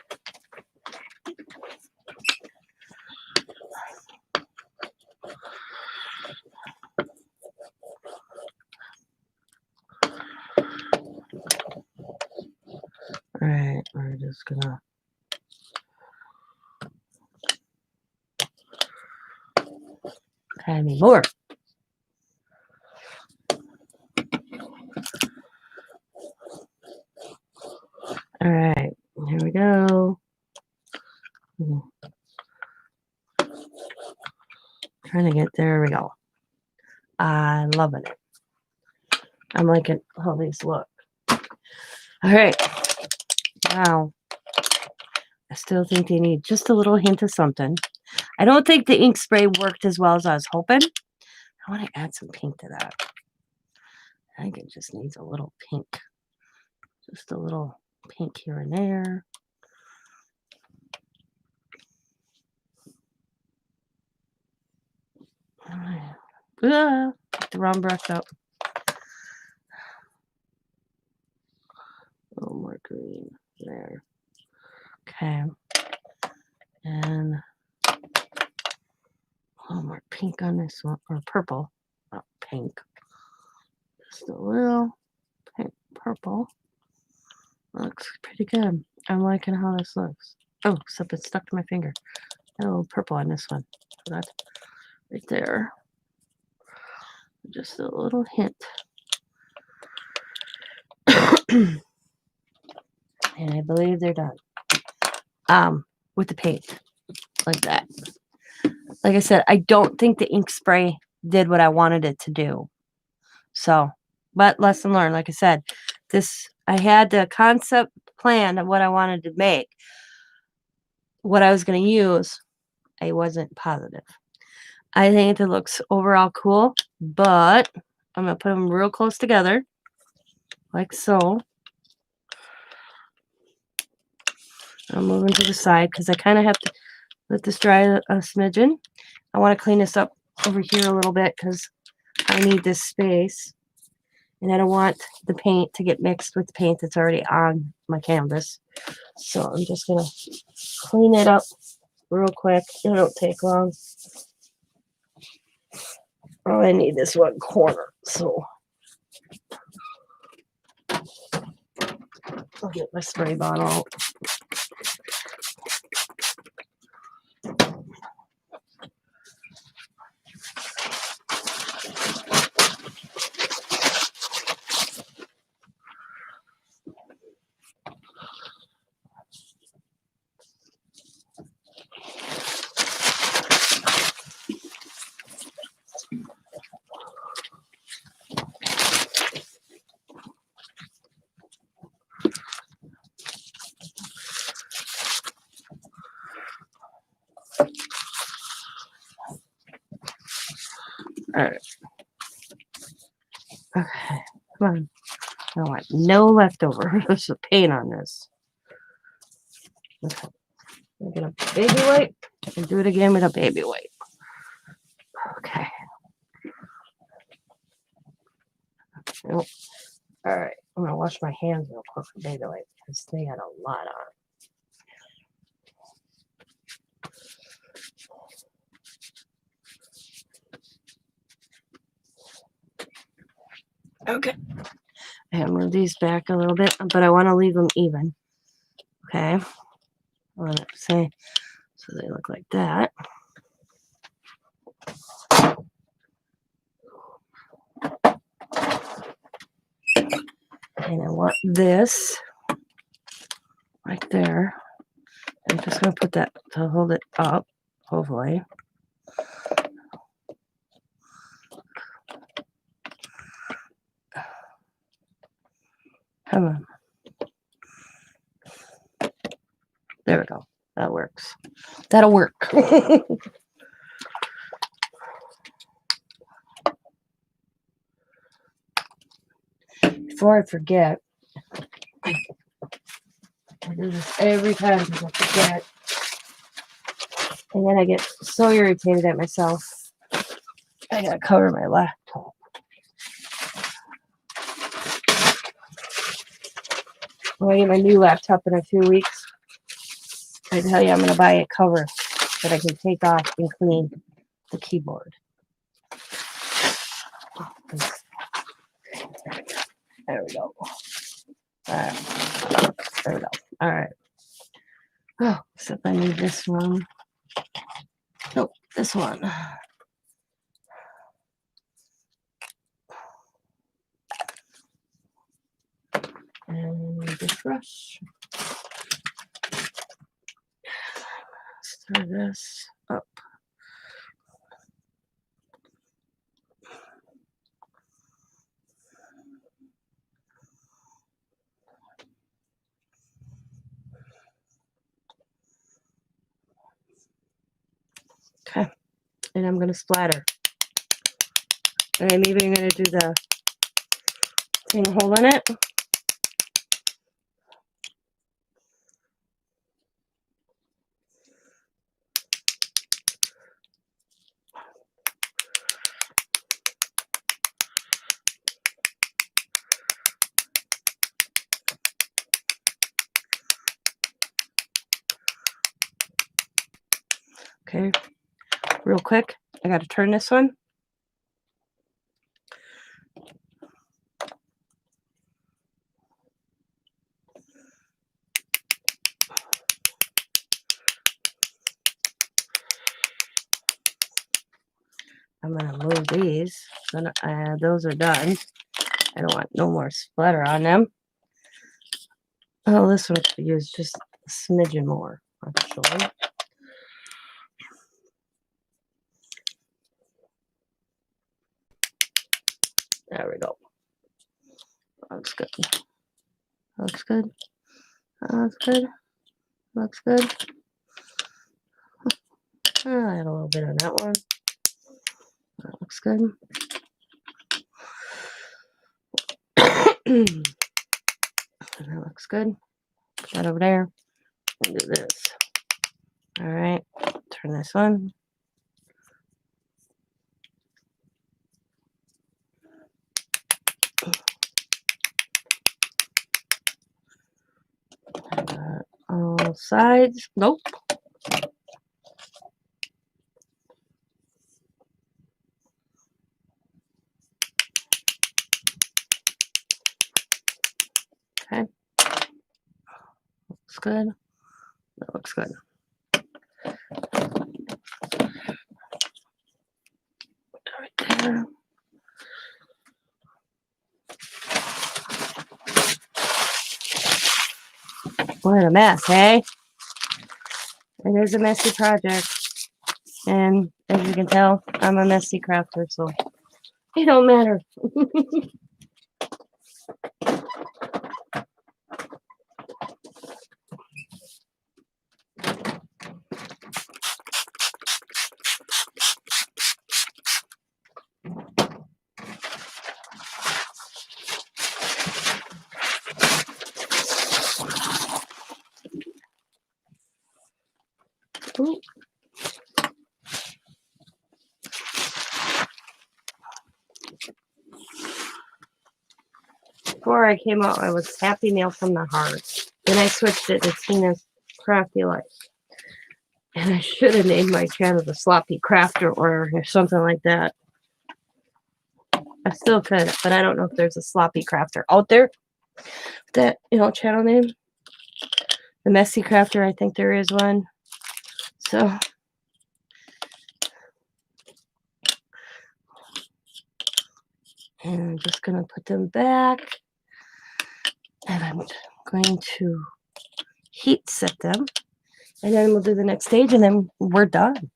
All right, we're just gonna Okay, I need more. All right, here we go. Trying to get there. We go. I'm loving it. I'm liking how these look. All right. Wow. I still think they need just a little hint of something. I don't think the ink spray worked as well as I was hoping. I want to add some pink to that. I think it just needs a little pink. Just a little pink here and there. Picked the wrong brush up. A little more green there. Okay. And a little more pink on this one, or purple, not pink. Just a little pink, purple. Looks pretty good. I'm liking how this looks. Oh, except it's stuck to my finger. A little purple on this one. So that's right there. Just a little hint. And I believe they're done. With the paint. Like that. Like I said, I don't think the ink spray did what I wanted it to do. So, but lesson learned. Like I said, I had the concept plan of what I wanted to make. What I was going to use, I wasn't positive. I think it looks overall cool, but I'm going to put them real close together, like so. I'm moving to the side because I kind of have to let this dry a smidgen. I want to clean this up over here a little bit because I need this space. And I don't want the paint to get mixed with the paint that's already on my canvas. So I'm just going to clean it up real quick. It don't take long. Oh, I need this one corner. So I'll get my spray bottle out. All right. Okay. Come on. I want no leftovers of paint on this. Okay. I'm going to baby wipe and do it again with a baby wipe. Okay. Nope. All right. I'm going to wash my hands real quick with baby wipe because they had a lot on. Okay. I move these back a little bit, but I want to leave them even. Okay. I want to say so they look like that. And I want this right there. I'm just going to put that to hold it up, hopefully. Come on. There we go. That works. That'll work. Before I forget, I do this every time because I forget. And then I get so irritated at myself. I gotta cover my laptop. When I get my new laptop in a few weeks, I tell you I'm gonna buy a cover that I can take off and clean the keyboard. There we go. All right. There we go. All right. Oh, except I need this one. Nope, this one. brush. Stir this up. Okay, and I'm going to splatter. And I'm even going to do the thing holding it. Okay, real quick, I got to turn this one. I'm going to move these. Those are done. I don't want no more splatter on them. Oh, this one could use just a smidgen more, actually. There we go. Looks good. Looks good. Looks good. Looks good. Oh, I had a little bit on that one. That looks good. And that looks good. Put that over there. And do this. All right. Turn this on. All sides. Nope. Okay. Looks good. That looks good. Right there. What a mess, hey? It is a messy project. And as you can tell, I'm a messy crafter, so it don't matter. Ooh. Before I came out, I was Happy Mail from the Heart. Then I switched it to Tina's Crafty Life. And I should have named my channel the Sloppy Crafter or something like that. I still could, but I don't know if there's a Sloppy Crafter out there. That, channel name. The Messy Crafter, I think there is one. So, and I'm just going to put them back. And I'm going to heat set them. And then we'll do the next stage, and then we're done.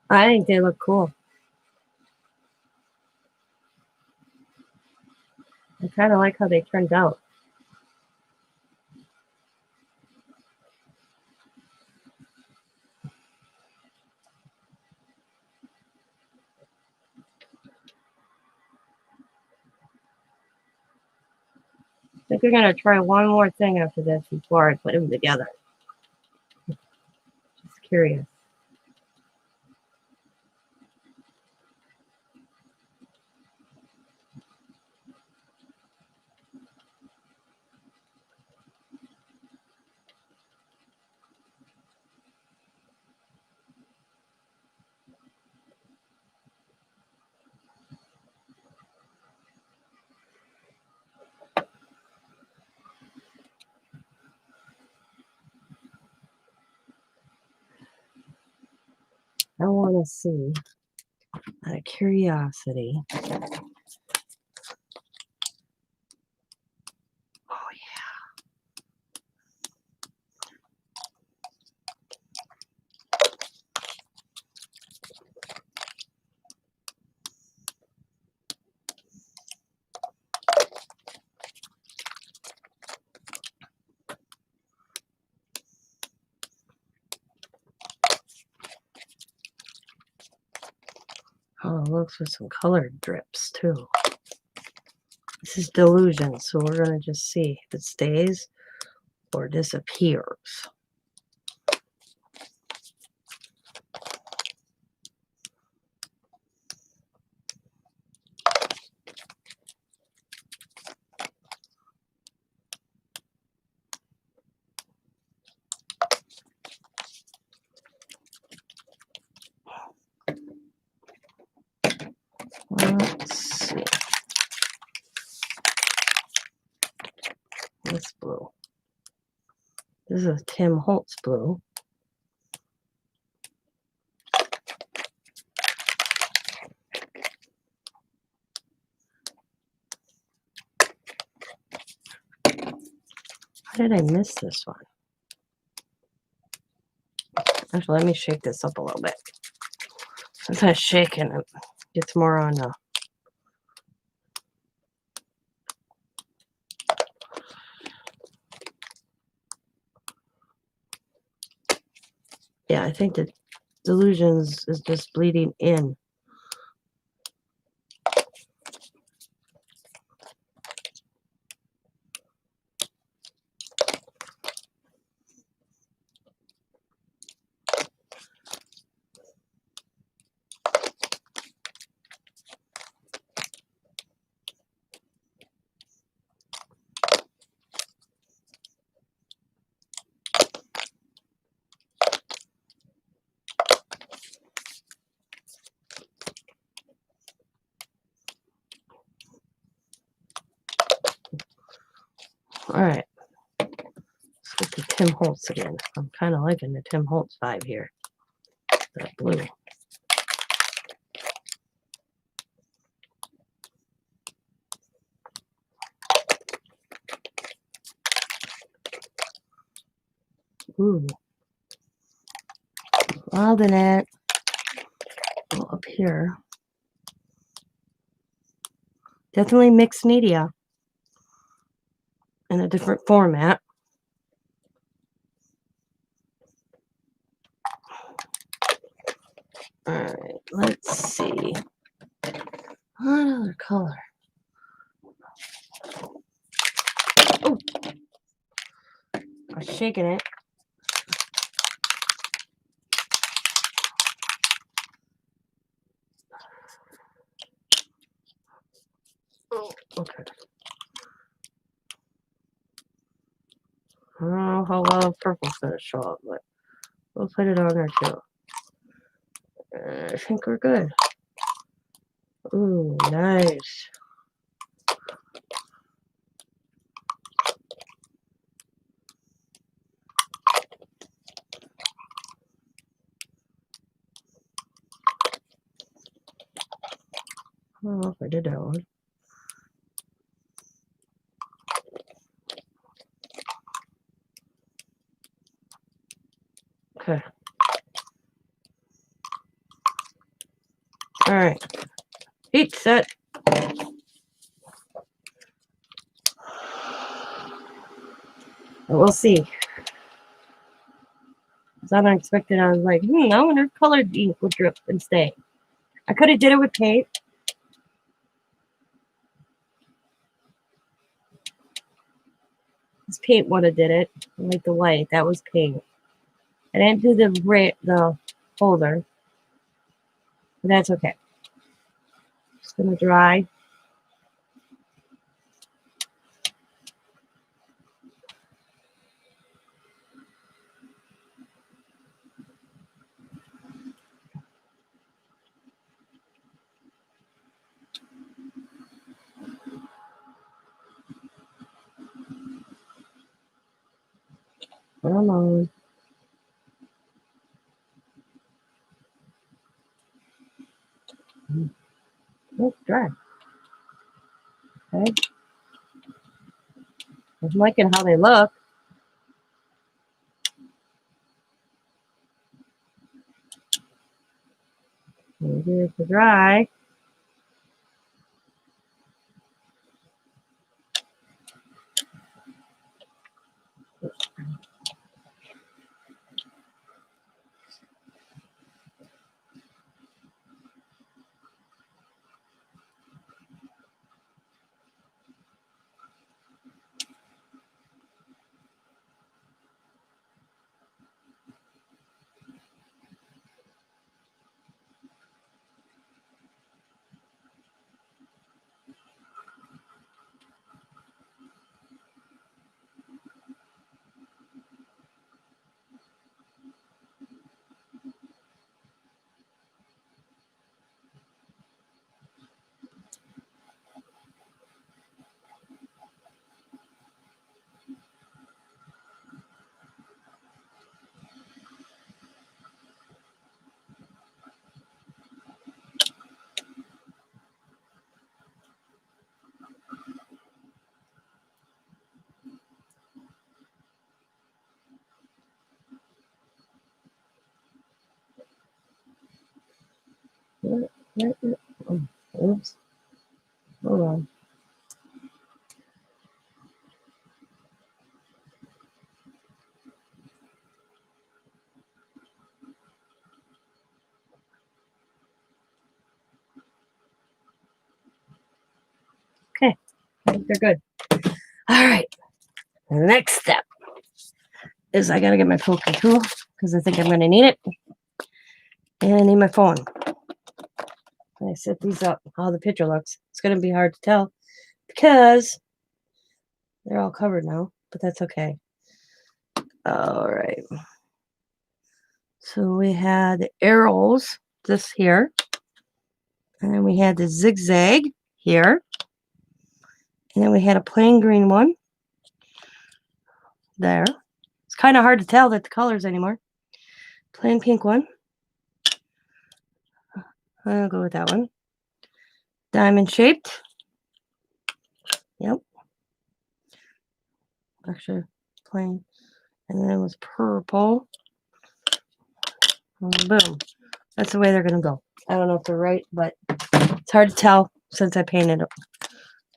I think they look cool. I kind of like how they turned out. think I'm gonna try one more thing after this before I put them together. Just curious. I want to see, out of curiosity. Oh yeah. Oh, it looks with some colored drips too. This is delusion, so we're gonna just see if it stays or disappears. Let's see. This blue. This is a Tim Holtz blue. How did I miss this one? Actually, let me shake this up a little bit. Since I'm shaking, it gets more on the... Yeah, I think the Delusions is just bleeding in. All right, let's get to Tim Holtz again. I'm kind of liking the Tim Holtz vibe here. That blue. Ooh. Well, then it. Well, up here. Definitely mixed media. In a different format. All right, let's see. What other color? Oh, I'm shaking it. Oh, okay. I don't know how well purple's gonna show up, but we'll put it on there too. I think we're good. Ooh, nice. I don't know if I did that one. Okay. All right. Heat set. We'll see. It's unexpected. I was like, I wonder if colored ink would drip and stay. I could have did it with paint. This paint would have did it. I like the white. That was paint. I didn't do the holder, but that's okay. Just gonna dry. Come on. It's dry. Okay. I'm liking how they look. Maybe it's dry. Oops. Hold on. Okay. I think they're good. All right. The next step is I gotta get my poker tool because I think I'm gonna need it. And I need my phone. I set these up, how the picture looks. It's gonna be hard to tell because they're all covered now, but that's okay. All right. So we had the arrows, this here, and then we had the zigzag here, and then we had a plain green one there. It's kind of hard to tell that the colors anymore. Plain pink one. I'll go with that one. Diamond shaped. Yep. Actually, plain. And then it was purple. And boom. That's the way they're going to go. I don't know if they're right, but it's hard to tell since I painted it.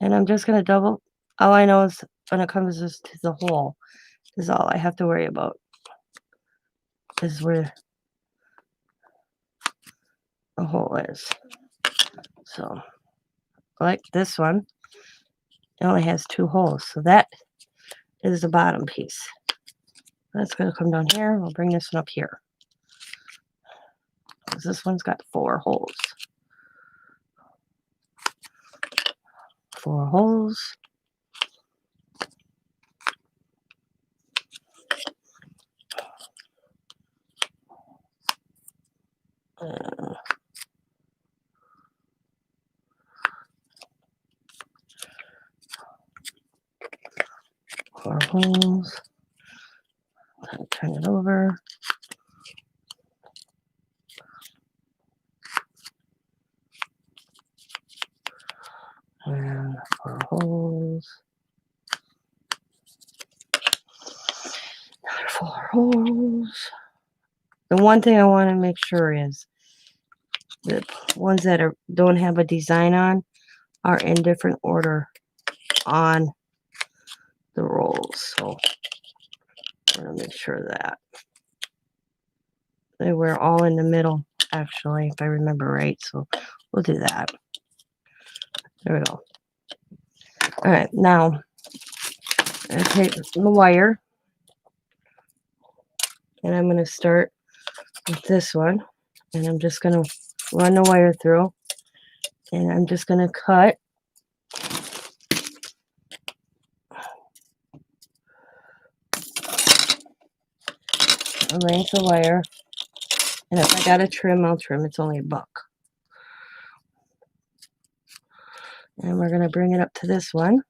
And I'm just going to double. All I know is when it comes to the hole is all I have to worry about. This is where the hole is. So, like this one, it only has 2 holes. So that is the bottom piece. That's going to come down here. I'll bring this one up here. Because this one's got 4 holes. 4 holes. Uh, 4 holes. Turn it over. And 4 holes. Another 4 holes. The one thing I want to make sure is the ones that don't have a design on are in different order on the rolls. So I'm going to make sure that they were all in the middle, actually, if I remember right. So we'll do that. There we go. All right, now I take the wire, and I'm going to start with this one, and I'm just going to run the wire through, and I'm just going to cut a length of wire, and if I got to trim, I'll trim. It's only $1. And we're going to bring it up to this one.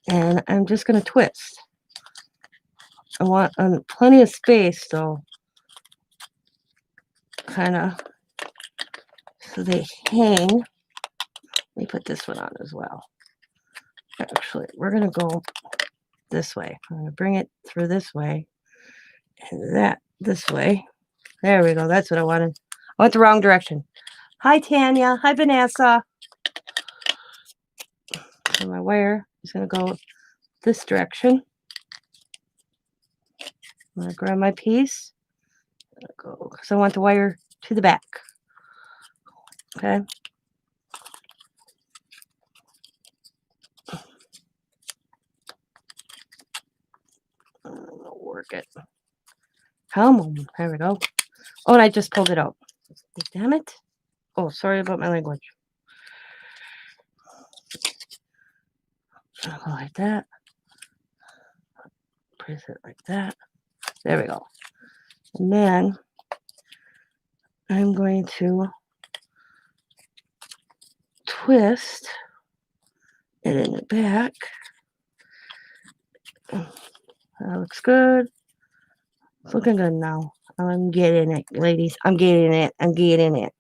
And I'm just going to twist. I want plenty of space, so kind of so they hang. Let me put this one on as well. Actually, we're going to go this way. I'm going to bring it through this way and that this way. There we go. That's what I wanted. I went the wrong direction. Hi, Tanya. Hi, Vanessa. So my wire is going to go this direction. I'm going to grab my piece. Go because I want the wire to the back. Okay. I'm going to work it. Come on. There we go. Oh, and I just pulled it out. Damn it. Oh, sorry about my language. I'll go like that. Press it like that. There we go. And then I'm going to twist it in the back. That looks good. It's looking good now. I'm getting it, ladies. I'm getting it. I'm getting it.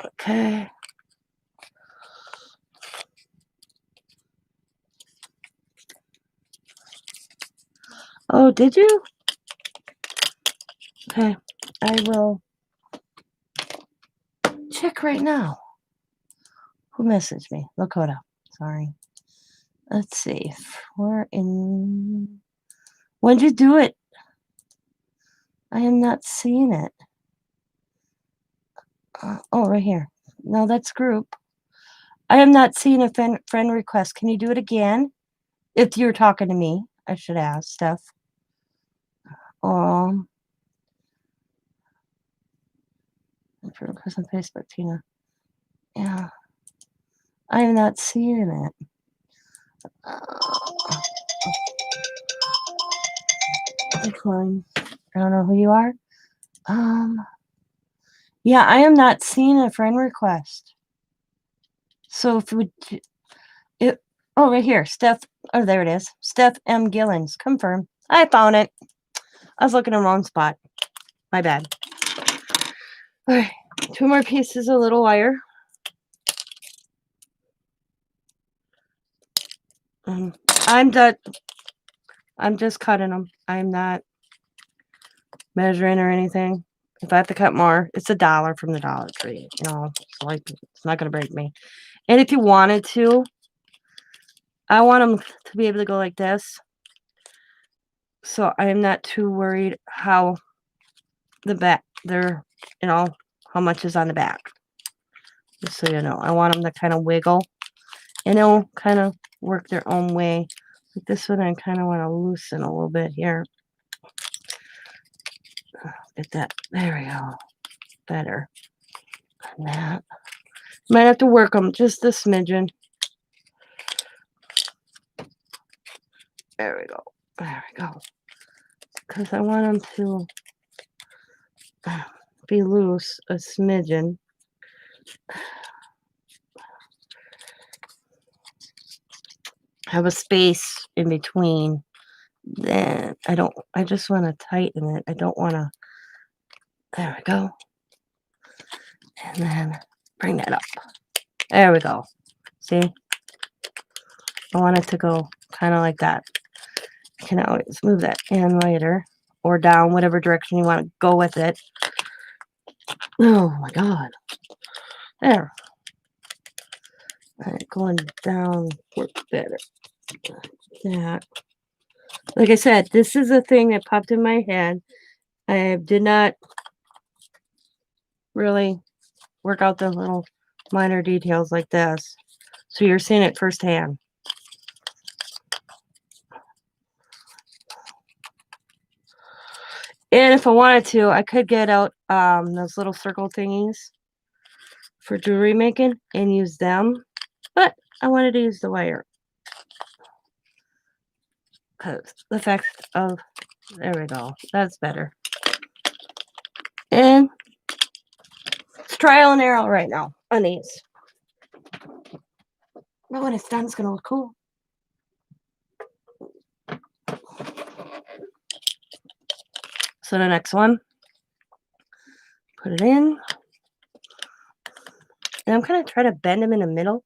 Okay. Oh, did you? Okay. I will check right now. Who messaged me? Lakota. Sorry. Let's see. We're in. When did you do it? I am not seeing it. Oh, right here. No, that's group. I am not seeing a friend request. Can you do it again? If you're talking to me, I should ask, Steph. Friend request on Facebook, Tina. Yeah. I am not seeing it. Decline. I don't know who you are. Yeah, I am not seeing a friend request. So if we, oh, right here, Steph. Oh, there it is. Steph M. Gillens. Confirm. I found it. I was looking in the wrong spot. My bad. All right, 2 more pieces of little wire. I'm just cutting them. I'm not measuring or anything. If I have to cut more, it's $1 from the Dollar Tree. You know, it's not gonna break me. And if you wanted to, I want them to be able to go like this. So I am not too worried how the back, how much is on the back. Just so you know, I want them to kind of wiggle, and they'll kind of work their own way. Like this one, I kind of want to loosen a little bit here. Get that. There we go. Better. And that. Might have to work them just a smidgen. There we go. There we go. Because I want them to be loose a smidgen. Have a space in between. Then I just want to tighten it. I don't want to. There we go. And then bring that up. There we go. See? I want it to go kind of like that. You can always move that in later or down, whatever direction you want to go with it. Oh my God. There. All right, going down works better. That. Like I said, this is a thing that popped in my head. I did not really work out the little minor details like this. So you're seeing it firsthand. And if I wanted to, I could get out those little circle thingies for jewelry making and use them. But I wanted to use the wire. Because the fact of, there we go, that's better. And it's trial and error right now on these. But when it's done, it's going to look cool. So the next one, put it in. And I'm going to try to bend them in the middle.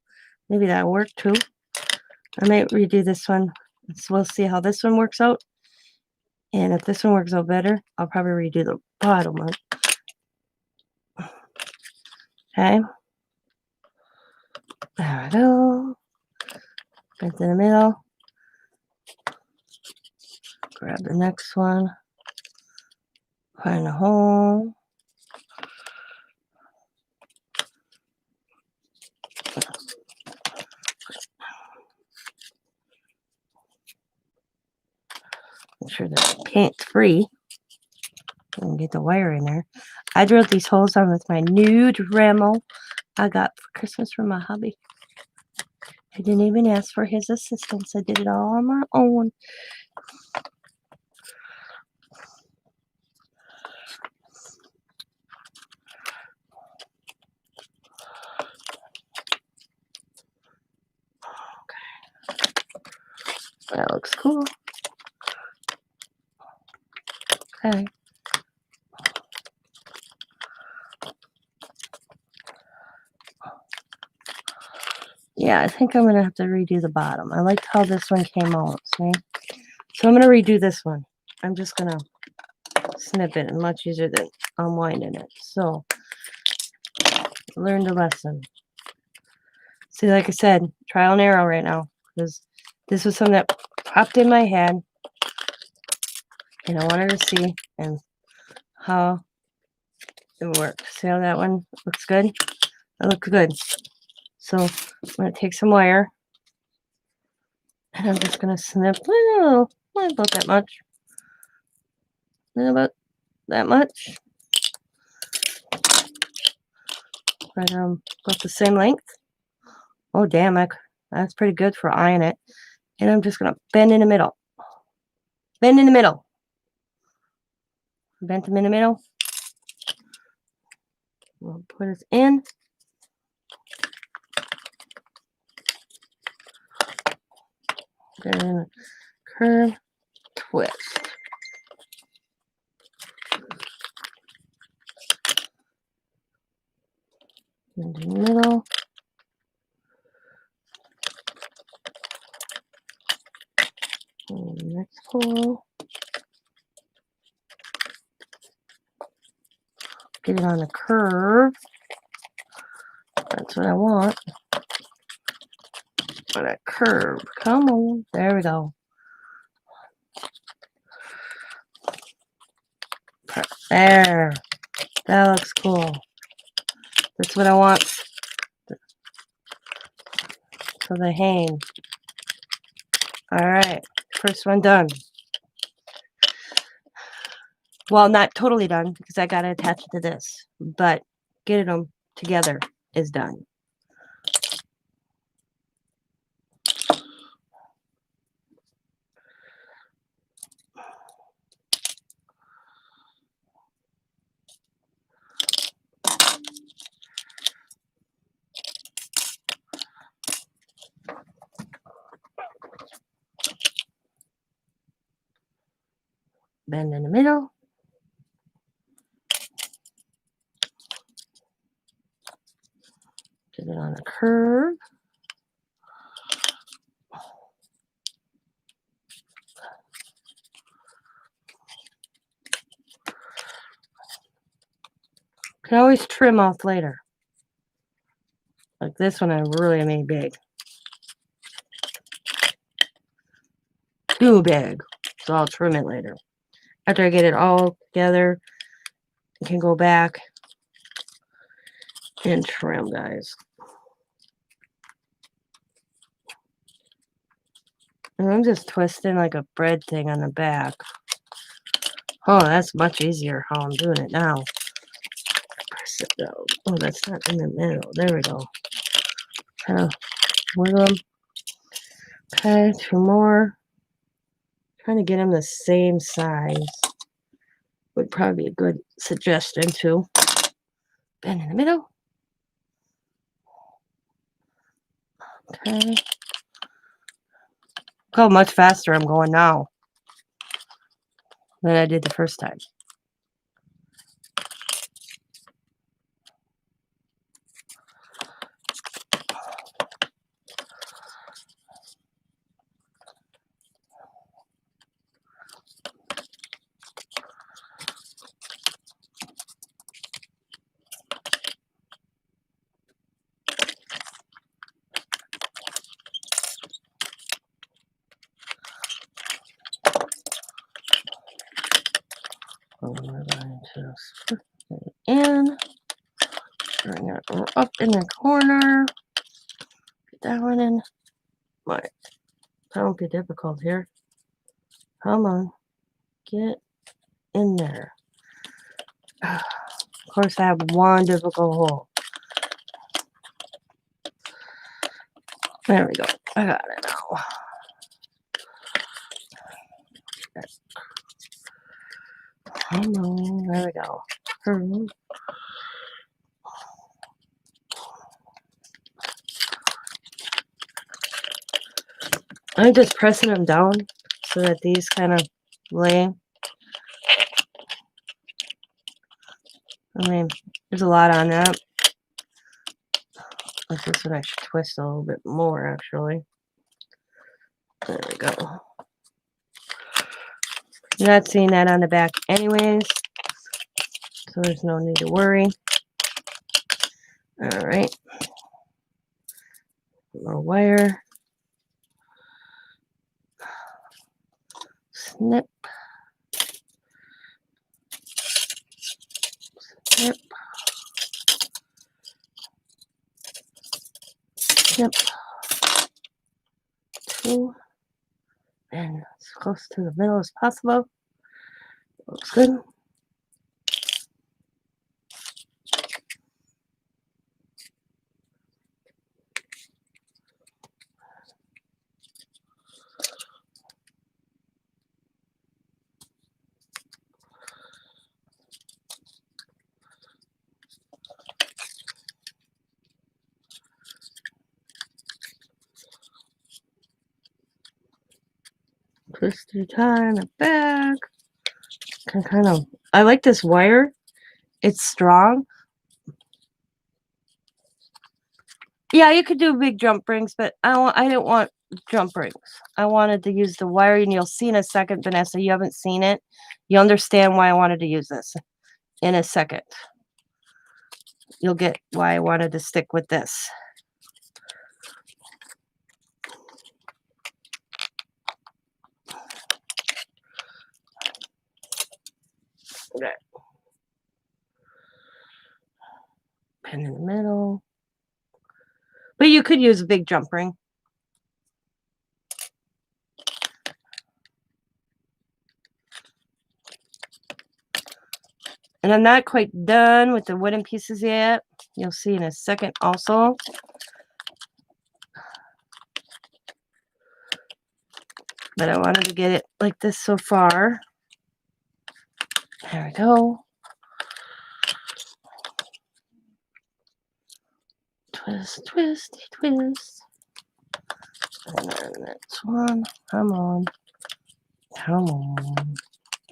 Maybe that'll work too. I might redo this one. So we'll see how this one works out. And if this one works out better, I'll probably redo the bottom one. Okay. There we go. Bend in the middle. Grab the next one. Find a hole. Make sure the paint's free. And get the wire in there. I drilled these holes on with my new Dremel I got for Christmas from my hubby. I didn't even ask for his assistance. I did it all on my own. That looks cool. Okay. Yeah, I think I'm going to have to redo the bottom. I liked how this one came out, see? So I'm going to redo this one. I'm just going to snip it, and much easier than unwinding it. So, learn the lesson. See, like I said, trial and error right now. Because this was something that popped in my head. And I wanted to see and how it works. See how that one looks good? That looks good. So I'm going to take some wire. And I'm just going to snip about that much. About that much. But about the same length. Oh, damn, that's pretty good for eyeing it. And I'm just going to bend in the middle. Bend in the middle. Bend them in the middle. We'll put it in. Get it in a curve. Twist. In the middle. And the next hole. Get it on a curve. That's what I want. On a curve. Come on. There we go. There. That looks cool. That's what I want. So they hang. Alright. First one done. Well, not totally done because I got to attach it to this. But getting them together is done. Bend in the middle. Get it on a curve. Can always trim off later. Like this one I really made big. Too big. So I'll trim it later. After I get it all together, I can go back and trim, guys. And I'm just twisting like a bread thing on the back. Oh, that's much easier how I'm doing it now. Press it down. Oh, that's not in the middle. There we go. Kind of wiggle them. Okay, 2 more. Trying to get them the same size would probably be a good suggestion too. Bend in the middle. Okay. Look how much faster I'm going now than I did the first time. We're going to split it in. Bring it up in the corner. Get that one in. What? Don't be difficult here. Come on. Get in there. Of course, I have one difficult hole. There we go. I got it now. Come on. There we go. I'm just pressing them down so that these kind of lay. I mean, there's a lot on that. This one I should twist a little bit more, actually. There we go. You're not seeing that on the back anyways, so there's no need to worry. All right. More wire. Snip. Snip. Snip. 2. And as close to the middle as possible. Looks good. Twist through time and back. Can kind of. I like this wire. It's strong. Yeah, you could do big jump rings, but I didn't want jump rings. I wanted to use the wire, and you'll see in a second, Vanessa. You haven't seen it. You understand why I wanted to use this in a second. You'll get why I wanted to stick with this. Okay. Pin in the middle. But you could use a big jump ring. And I'm not quite done with the wooden pieces yet. You'll see in a second also. But I wanted to get it like this so far. There we go. Twist, twist, twist. And then next one. Come on. Come on.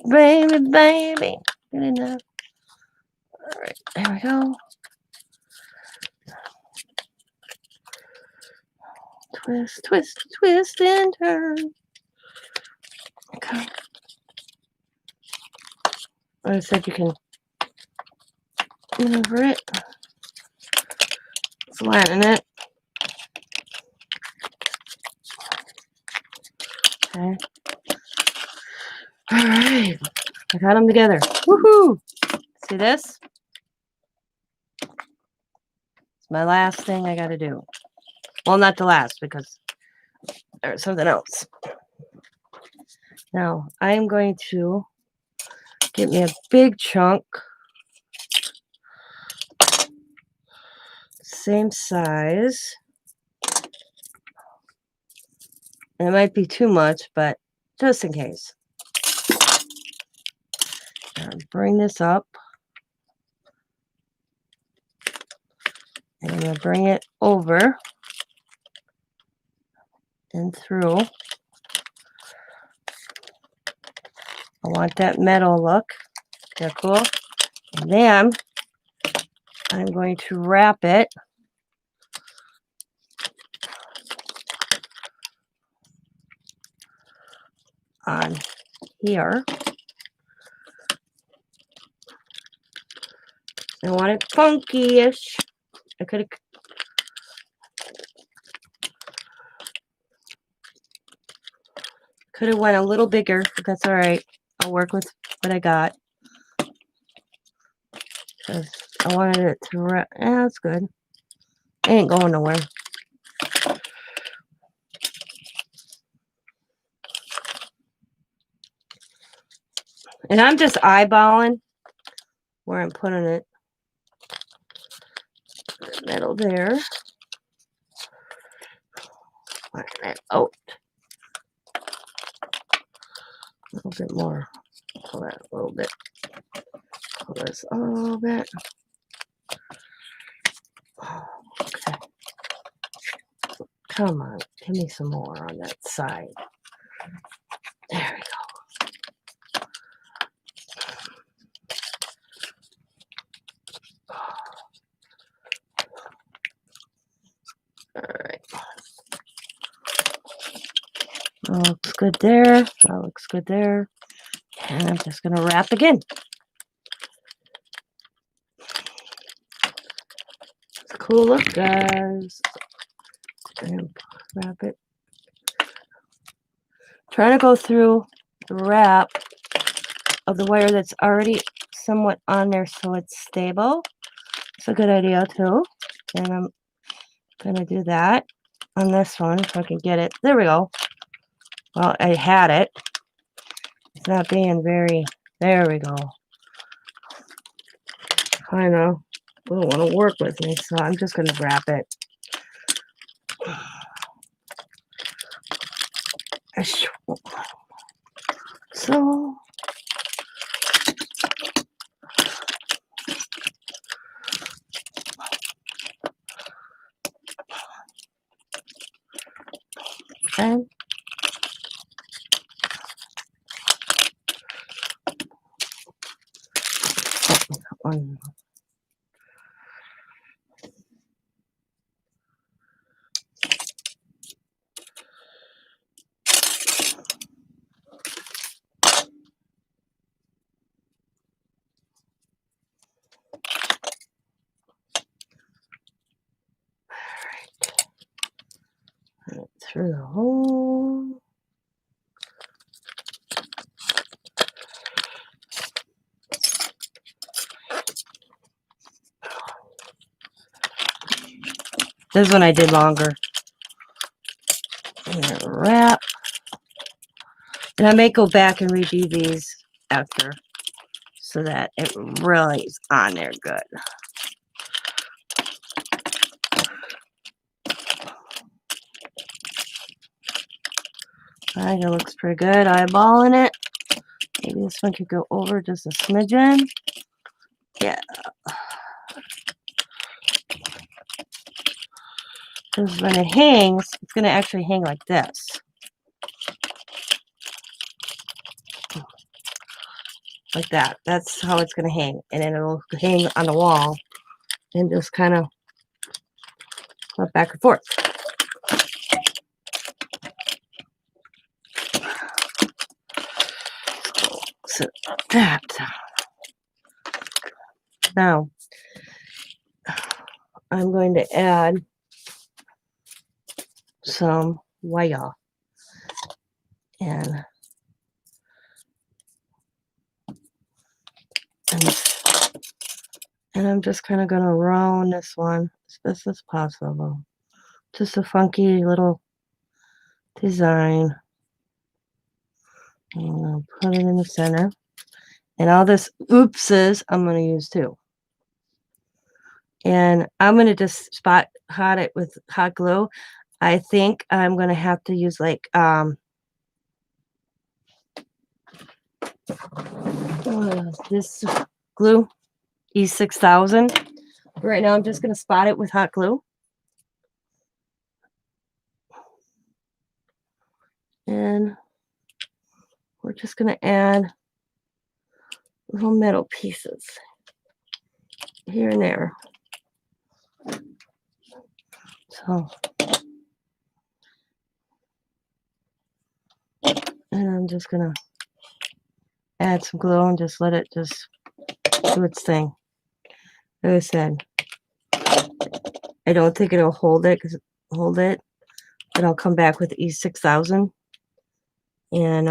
Baby, baby. Good enough. All right, there we go. Twist, twist, twist, and turn. Okay. Like I said, you can maneuver it, flatten it. Okay. All right. I got them together. Woohoo! See this? It's my last thing I got to do. Well, not the last because there's something else. Now I'm going to get me a big chunk, same size. It might be too much, but just in case. Bring this up. And I'm going to bring it over and through. I want that metal look. They're cool. And then I'm going to wrap it on here. I want it funky-ish. I could have went a little bigger, but that's all right. I'll work with what I got. Because I wanted it to wrap. Yeah, that's good. It ain't going nowhere. And I'm just eyeballing where I'm putting it. Metal there. Oh, a little bit more. Pull that a little bit. Pull this a little bit. Okay. Come on, give me some more on that side. There we go. All right. That looks good there. That looks good there. And I'm just going to wrap again. It's a cool look, guys. And wrap it. Trying to go through the wrap of the wire that's already somewhat on there so it's stable. It's a good idea too. And I'm going to do that on this one if I can get it. There we go. Well, I had it. It's not being very... There we go. I know. They don't want to work with me, so I'm just going to wrap it. So... And one. Through the hole. This one I did longer. And wrap. And I may go back and redo these after so that it really is on there good. I think it looks pretty good. Eyeballing it. Maybe this one could go over just a smidgen. Yeah. Because when it hangs, it's going to actually hang like this. Like that. That's how it's going to hang. And then it'll hang on the wall and just kind of flip back and forth. So that. Now, I'm going to add some wire. And I'm just kind of going to round this one as best as possible. Just a funky little design. I'm going to put it in the center. And all this oopses I'm going to use too. And I'm going to just spot hot it with hot glue. I think I'm going to have to use like this glue, E6000. Right now I'm just going to spot it with hot glue. And we're just going to add little metal pieces here and there. So, and I'm just going to add some glue and just let it just do its thing. Like I said, I don't think it'll hold it, but I'll come back with E6000 and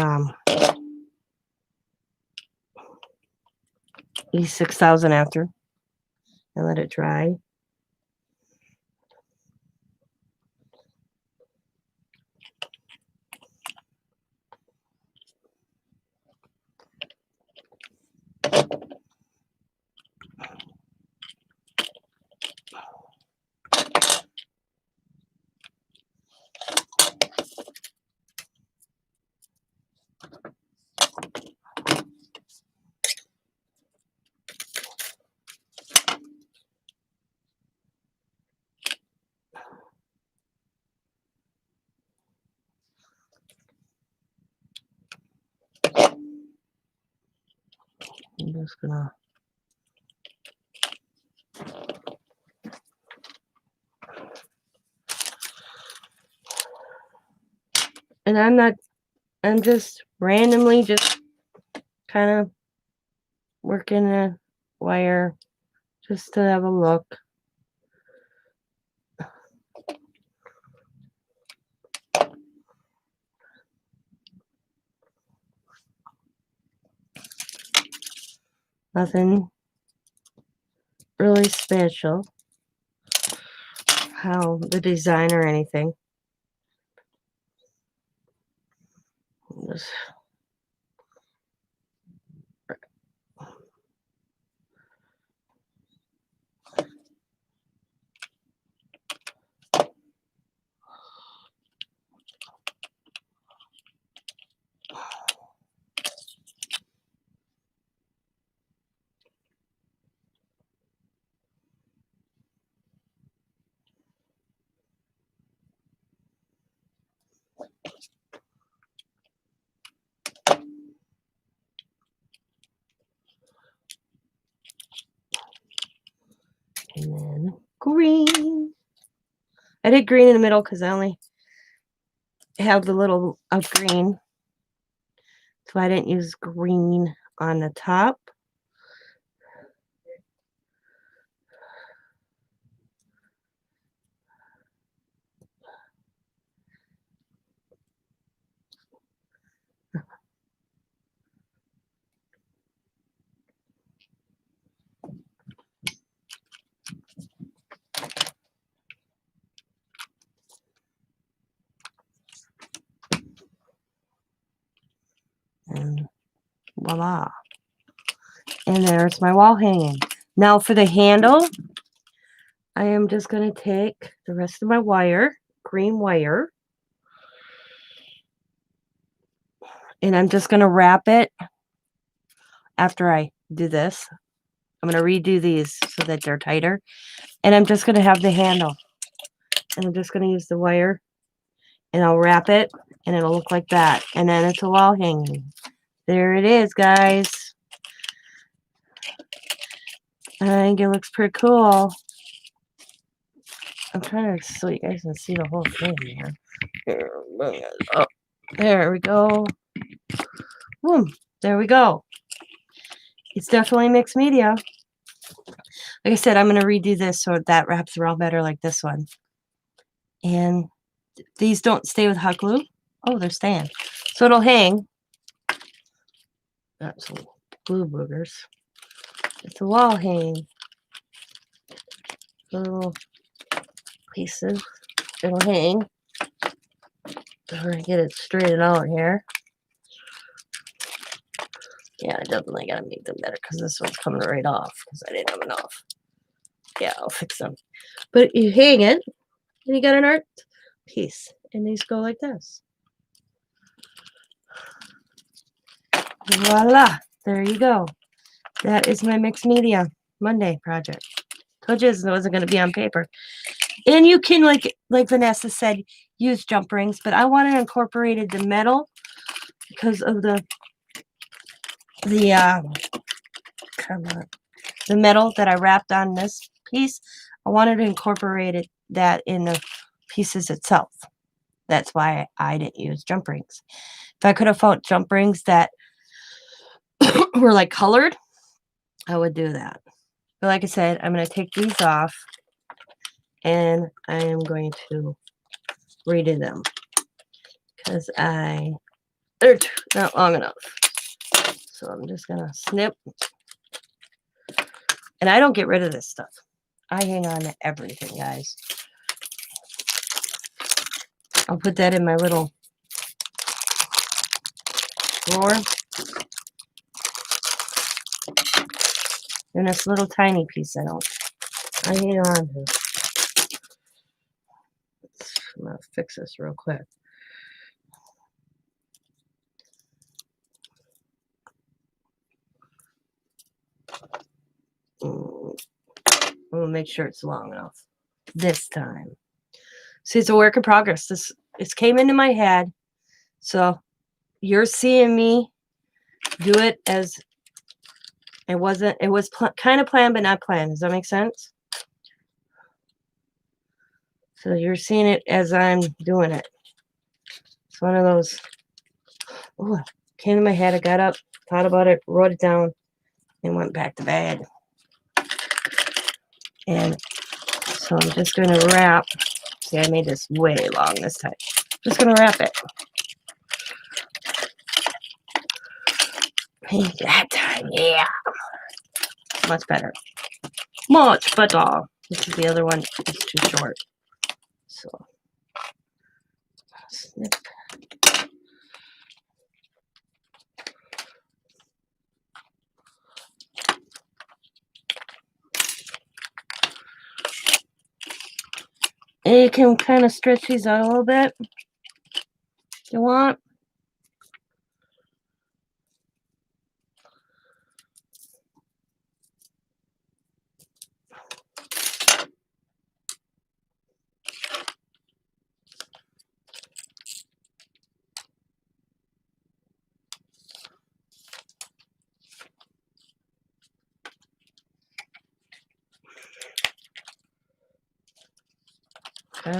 E6000 after and let it dry. I'm just gonna I'm just randomly just kind of working the wire just to have a look. Nothing really special. How the design or anything. Just and then green. I did green in the middle because I only have the little of green. So I didn't use green on the top. And voila. And there's my wall hanging. Now for the handle, I am just going to take the rest of my wire, green wire, and I'm just going to wrap it after I do this. I'm going to redo these so that they're tighter. And I'm just going to have the handle. And I'm just going to use the wire, and I'll wrap it, and it'll look like that. And then it's a wall hanging. There it is, guys. I think it looks pretty cool. I'm trying to so you guys can see the whole thing here. Oh, there we go. Boom. There we go. It's definitely mixed media. Like I said, I'm going to redo this so that wraps around better like this one. And these don't stay with hot glue. Oh, they're staying. So it'll hang. Got some glue boogers. It's a wall hang. Little pieces. It'll hang. We're going to get it straightened out here. Yeah, I definitely gotta make them better because this one's coming right off because I didn't have enough. Yeah, I'll fix them. But you hang it, and you got an art piece. And these go like this. Voila! There you go. That is my mixed media Monday project. Told you it wasn't going to be on paper. And you can, like Vanessa said, use jump rings. But I wanted to incorporate the metal because of the metal that I wrapped on this piece. I wanted to incorporate that in the pieces itself. That's why I didn't use jump rings. If I could have found jump rings that were like colored, I would do that. But like I said, I'm going to take these off and I am going to redo them because they're not long enough. So I'm just going to snip. And I don't get rid of this stuff. I hang on to everything, guys. I'll put that in my little drawer. And this little tiny piece I hang on to. I'm going to fix this real quick. I'm going to make sure it's long enough this time. See, it's a work in progress. It came into my head. So you're seeing me do it as it was kind of planned, but not planned. Does that make sense? So you're seeing it as I'm doing it. It's one of those, came to my head. I got up, thought about it, wrote it down, and went back to bed. And so I'm just going to wrap. See, I made this way long this time. Just going to wrap it. Hey, that time, yeah. Much better. Much better. This is the other one. It's too short. So, snip. And you can kind of stretch these out a little bit if you want. Okay.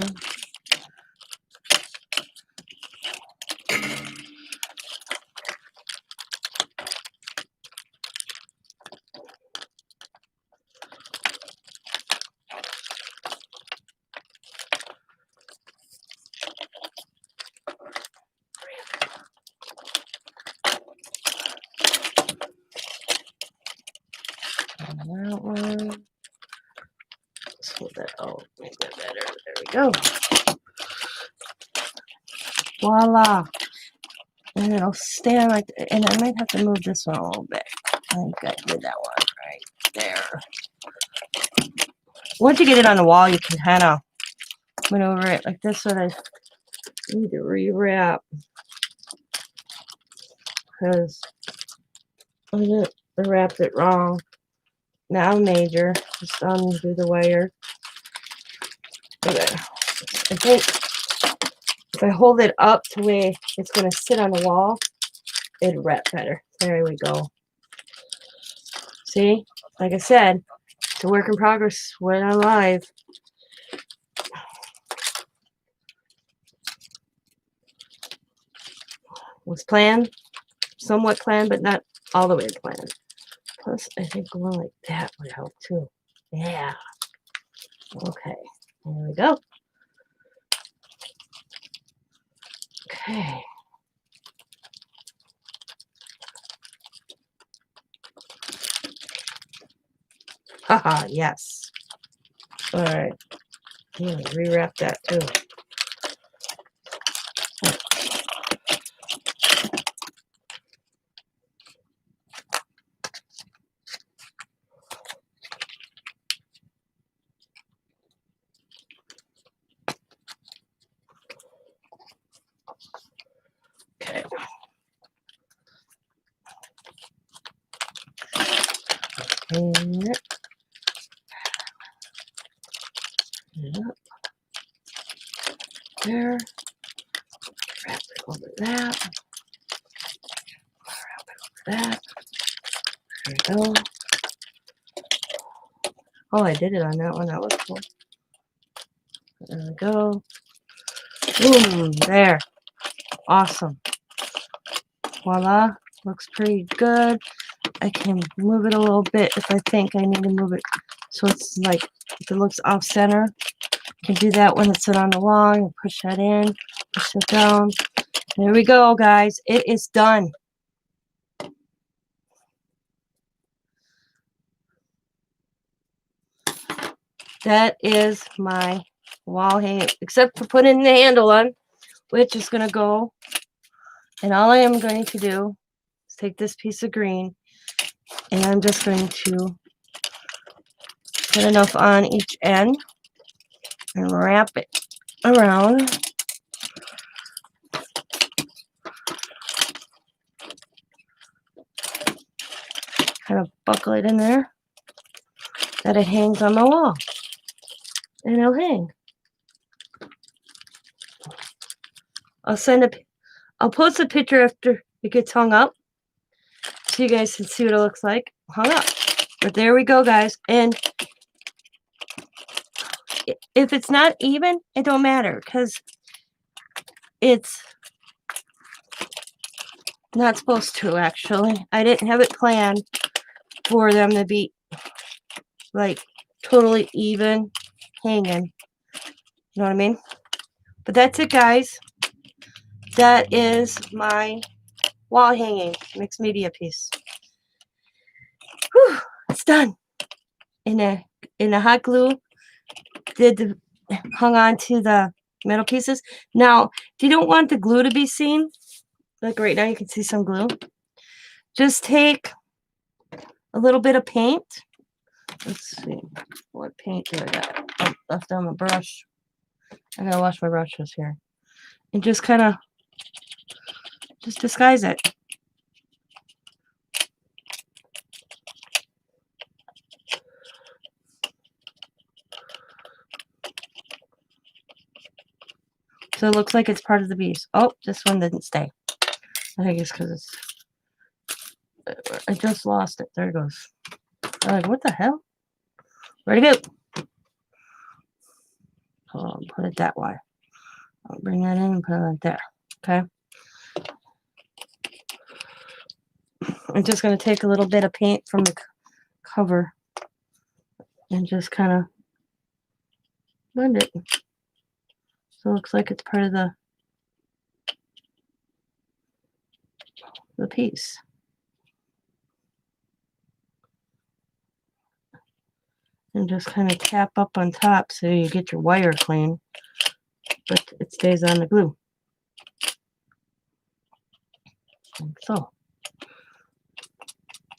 That one. Let's hold that out. Make that better. There we go. Voila. And it'll stand like, and I might have to move this one a little bit. I think I did that one right there. Once you get it on the wall, you can kind of maneuver it like this. So I need to rewrap because I wrapped it wrong. Now major, just undo the wire. Okay. I think if I hold it up to where it's going to sit on the wall, it'd wrap better. There we go. See, like I said, it's a work in progress when I'm live. Was planned, somewhat planned, but not all the way planned. Plus, I think going like that would help too. Yeah. Okay. There we go. Okay. Haha, yes. All right. Rewrap that too. And up there. Wrap it over that. Wrap it over that. There we go. Oh, I did it on that one. That was cool. There we go. Boom. There. Awesome. Voila. Looks pretty good. I can move it a little bit if I think I need to move it so it's like if it looks off center. I can do that when it's on the wall and push that in, push it down. There we go, guys. It is done. That is my wall hanging, except for putting the handle on, which is going to go. And all I am going to do is take this piece of green and I'm just going to put enough on each end and wrap it around. Kind of buckle it in there that it hangs on the wall. And it'll hang. I'll post a picture after it gets hung up so you guys can see what it looks like hung up. But there we go, guys. And if it's not even, it don't matter because it's not supposed to, actually. I didn't have it planned for them to be like totally even hanging. You know what I mean? But that's it, guys. That is my wall hanging mixed media piece. Whew, it's done. In a hot glue, hung on to the metal pieces. Now, if you don't want the glue to be seen, like right now you can see some glue, just take a little bit of paint. Let's see, what paint do I got? Oh, left on my brush. I gotta wash my brushes here. And just kind of just disguise it. So it looks like it's part of the piece. Oh, this one didn't stay. I think it's because I just lost it. There it goes. I'm like, what the hell? Where'd it go? I'll put it that way. I'll bring that in and put it right there. Okay. I'm just going to take a little bit of paint from the cover and just kind of blend it. So it looks like it's part of the piece. And just kind of tap up on top so you get your wire clean, but it stays on the glue. Like so.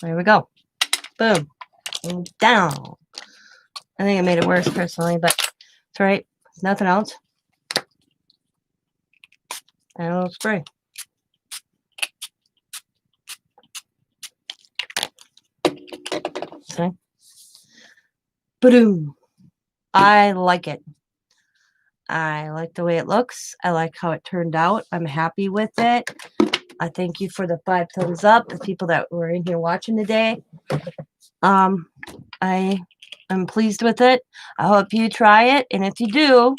There we go. Boom. And down. I think I made it worse personally, but it's alright. Nothing else. And a little spray. See? Boom. I like it. I like the way it looks. I like how it turned out. I'm happy with it. I thank you for the 5 thumbs up, the people that were in here watching today. I am pleased with it. I hope you try it, and if you do,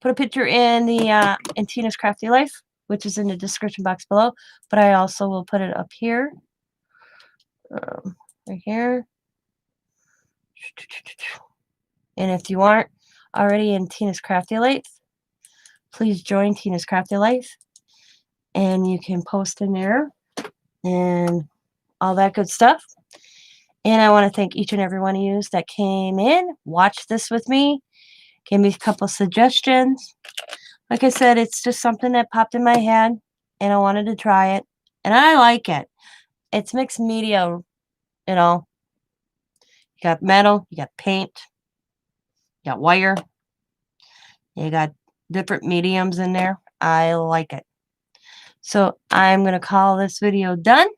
put a picture in the in Tina's Crafty Life, which is in the description box below. But I also will put it up here, right here. And if you aren't already in Tina's Crafty Life, please join Tina's Crafty Life, and you can post in there and all that good stuff. And I want to thank each and every one of you that came in, watched this with me, gave me a couple suggestions. Like I said, it's just something that popped in my head, and I wanted to try it, and I like it. It's mixed media, you know. You got metal, you got paint, you got wire, you got different mediums in there. I like it. So I'm going to call this video done,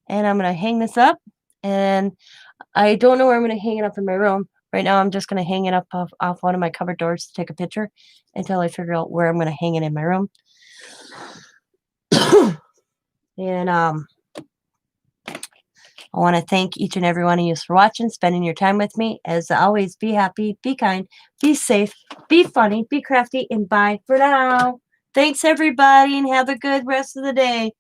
and I'm going to hang this up. And I don't know where I'm gonna hang it up in my room. Right now, I'm just gonna hang it up off one of my cupboard doors to take a picture until I figure out where I'm gonna hang it in my room. And I want to thank each and every one of you for watching, spending your time with me. As always, be happy, be kind, be safe, be funny, be crafty, and bye for now. Thanks, everybody, and have a good rest of the day.